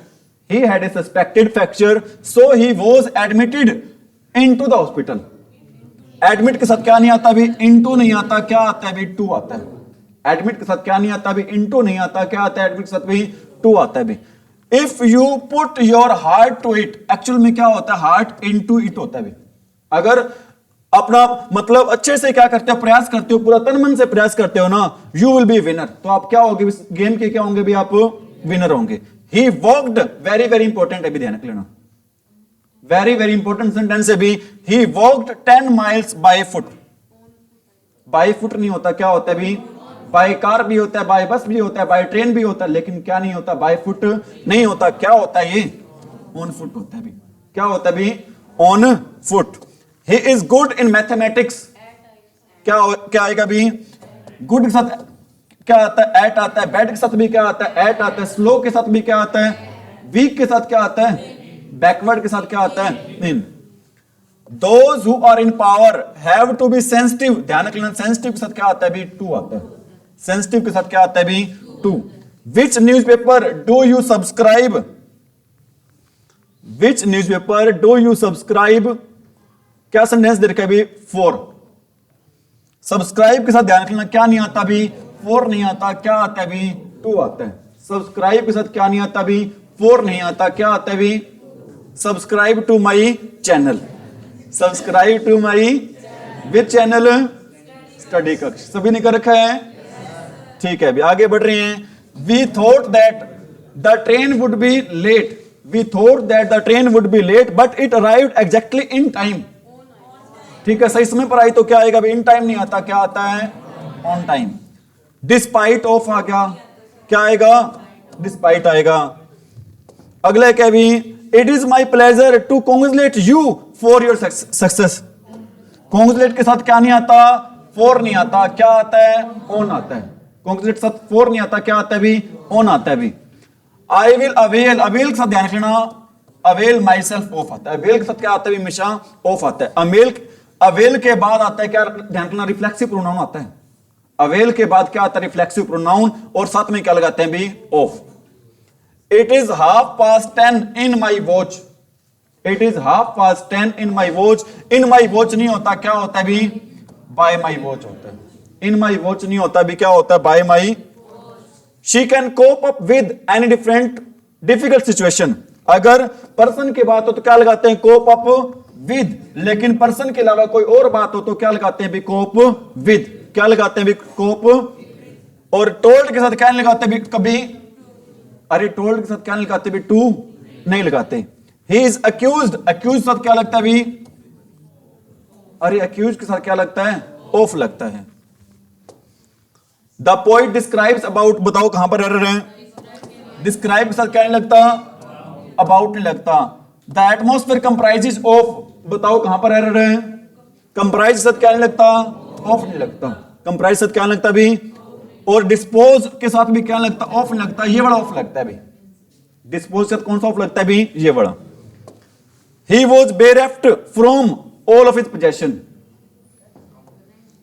he had a suspected fracture so he was admitted into the hospital। Admit के साथ क्या नहीं आता भी? इनटू नहीं आता। क्या आता है भी? टू आता है। एडमिट के साथ क्या नहीं आता भी? इनटू नहीं आता। क्या आता है? एडमिट के साथ भी? टू आता है भी। If you put your heart to it, actual में क्या होता है? हार्ट इनटू इट होता है भी। अगर अपना मतलब अच्छे से क्या करते हो? प्रयास करते हो, पूरा तन मन से प्रयास करते हो ना, यू विल बी विनर। तो आप क्या होगे इस गेम के? क्या होंगे भी? आप विनर होंगे। ही वॉक्ड, वेरी वेरी इंपॉर्टेंट है भी, ध्यान लेना, वेरी वेरी इंपॉर्टेंट सेंटेंस है भी। He walked 10 miles by foot. By foot नहीं होता, क्या होता है भी? बाय कार भी होता है, बाय बस भी होता है, बाय ट्रेन भी होता है, लेकिन क्या नहीं होता? बाय फुट नहीं होता। क्या होता है ये? ऑन फुट होता है भी। क्या होता है भी? On foot. He is good in mathematics. क्या आएगा भी? गुड के साथ क्या आता है? एट आता है। बैड के साथ भी क्या आता है? एट आता है। स्लो के साथ भी क्या आता है? वीक के साथ क्या आता है? बैकवर्ड के साथ क्या आता है? इन। Those who are in power have to be sensitive। ध्यान रखना, सेंसिटिव के साथ क्या आता है भी? टू आता है। सेंसिटिव के साथ क्या आता है भी? To. Which newspaper do you subscribe? Which newspaper do you subscribe? क्या सेंटेंस दे रखा है भी? फॉर। सब्सक्राइब के साथ ध्यान रखना, क्या नहीं आता भी? फॉर नहीं आता। क्या आता है भी? टू आता है। सब्सक्राइब के साथ क्या नहीं आता भी? फॉर नहीं आता। क्या आता है भी? Subscribe to my channel. Subscribe to my which channel? Study कक्ष। सभी ने कर रखा है? ठीक है, अभी आगे बढ़ रहे हैं। We thought that the train would be late. We thought that the train would be late but it arrived exactly in time. ठीक है, सही समय पर आई तो क्या आएगा? इन टाइम नहीं आता। क्या आता है? On time. डिस्पाइट ऑफ आ गया। क्या आएगा? डिस्पाइट आएगा। अगला क्या भी? It is my pleasure to congratulate you for your success. Congratulate के साथ क्या नहीं आता? फॉर नहीं आता। क्या आता है? ऑन आता है। कॉन्ग्रेचुलेट के साथ फॉर नहीं आता। क्या आता है भी? ऑन आता है भी। I will avail. अवेल के साथ ध्यान रखना, अवेल माई सेल्फ ऑफ आता है। अवेल के साथ क्या आता है? हमेशा ऑफ आता है। अवेल के बाद आता है क्या? ध्यान रखना, रिफ्लेक्सिव प्रोनाउन आता है। अवेल के बाद क्या आता है? Reflexive pronoun. और साथ में क्या लगाते हैं भी? Of. It is 10:30 in my watch। It is 10:30 in my watch। In my watch नहीं होता। क्या होता है भी? By my watch होता है। In my watch नहीं होता भी। क्या होता है? By my। She can cope up with any difficult situation। अगर पर्सन की बात हो तो क्या लगाते हैं? cope up with। लेकिन पर्सन के अलावा कोई और बात हो तो क्या लगाते हैं भी? cope with। क्या लगाते हैं भी? cope। और told के साथ क्या नहीं लगाते भी? कभी अरे टोल्ड के साथ क्या नहीं लगाते भी? टू नहीं लगाते। ही इज अक्यूज्ड, अक्यूज के साथ क्या लगता है भी? अरे अक्यूज के साथ क्या लगता है? ऑफ लगता है। द पोइट डिस्क्राइब्स अबाउट, बताओ कहां पर एरर है? डिस्क्राइब के साथ क्या नहीं लगता? अबाउट नहीं लगता। द एटमोस्फेयर कंप्राइजेस ऑफ, बताओ कहां पर एरर है? कंप्राइज के साथ क्या नहीं लगता? ऑफ नहीं लगता। कंप्राइज के साथ क्या नहीं लगता भी? और डिस्पोज के साथ भी क्या लगता? ऑफ नहीं लगता। ये बड़ा ऑफ लगता है भी। डिस्पोज के साथ कौन सा ऑफ लगता है भी? ये बड़ा। He was bereft from all of his possession.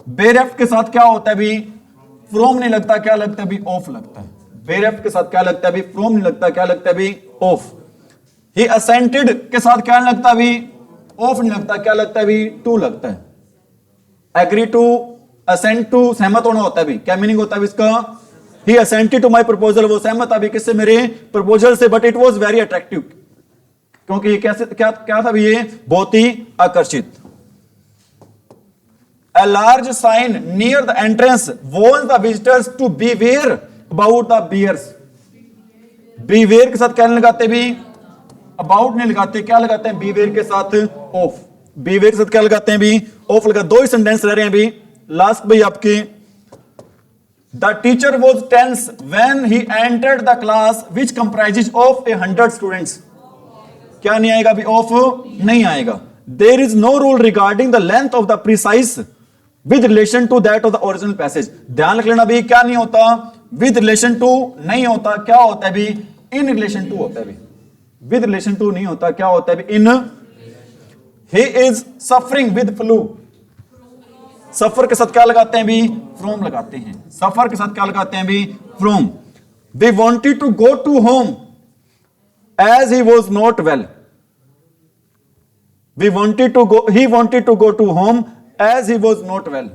Bereft के साथ क्या होता है भी? फ्रॉम नहीं लगता, क्या लगता है भी? ऑफ लगता है। बेरेफ्ट के साथ क्या लगता है भी? फ्रॉम नहीं लगता, क्या लगता है भी? ऑफ। ही असेंटेड के साथ क्या नहीं लगता भी? ऑफ नहीं लगता, क्या लगता है भी? टू लगता है। एग्री टू, असेंट टू, सहमत होना होता है भी। क्या मीनिंग होता है इसका? ही असेंटेड टू माई प्रपोजल, वो सहमत था भी किससे? मेरे प्रपोजल से। But it was very attractive, क्योंकि ये कैसे क्या क्या था भी? ये बहुत ही आकर्षित। A large sign near the entrance warns the visitors to beware about the bears. Beware के साथ क्या नहीं लगाते भी? About नहीं लगाते, क्या लगाते हैं? Beware के साथ off. Beware के साथ क्या लगाते हैं भी? Off लगा। दो ही सेंटेंस रह रहे हैं भी। लास्ट भाई आपके, The teacher was tense when he entered the class which comprises of 100 students. क्या नहीं आएगा भी? Off नहीं आएगा। There is no rule regarding the length of the precise with relation to that of the original passage. ध्यान रख लेना भी, क्या नहीं होता? with relation to नहीं होता, क्या होता है भी? in relation to होता है भी। with relation to नहीं होता, क्या होता है भी? in। he is suffering with flu. सफर के साथ क्या लगाते हैं भी? फ्रॉम लगाते हैं। सफर के साथ क्या लगाते हैं भी? From. they wanted to go to home as he was not well. he wanted to go to home as he was not well.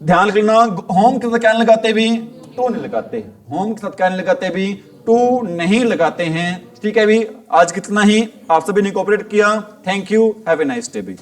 ध्यान रखना, होम के साथ क्या नहीं लगाते भी? टू नहीं लगाते। होम के साथ क्या नहीं लगाते भी? टू नहीं लगाते हैं। ठीक है भी, आज कितना ही आप सभी ने कोऑपरेट किया। Thank you, have a nice day भी।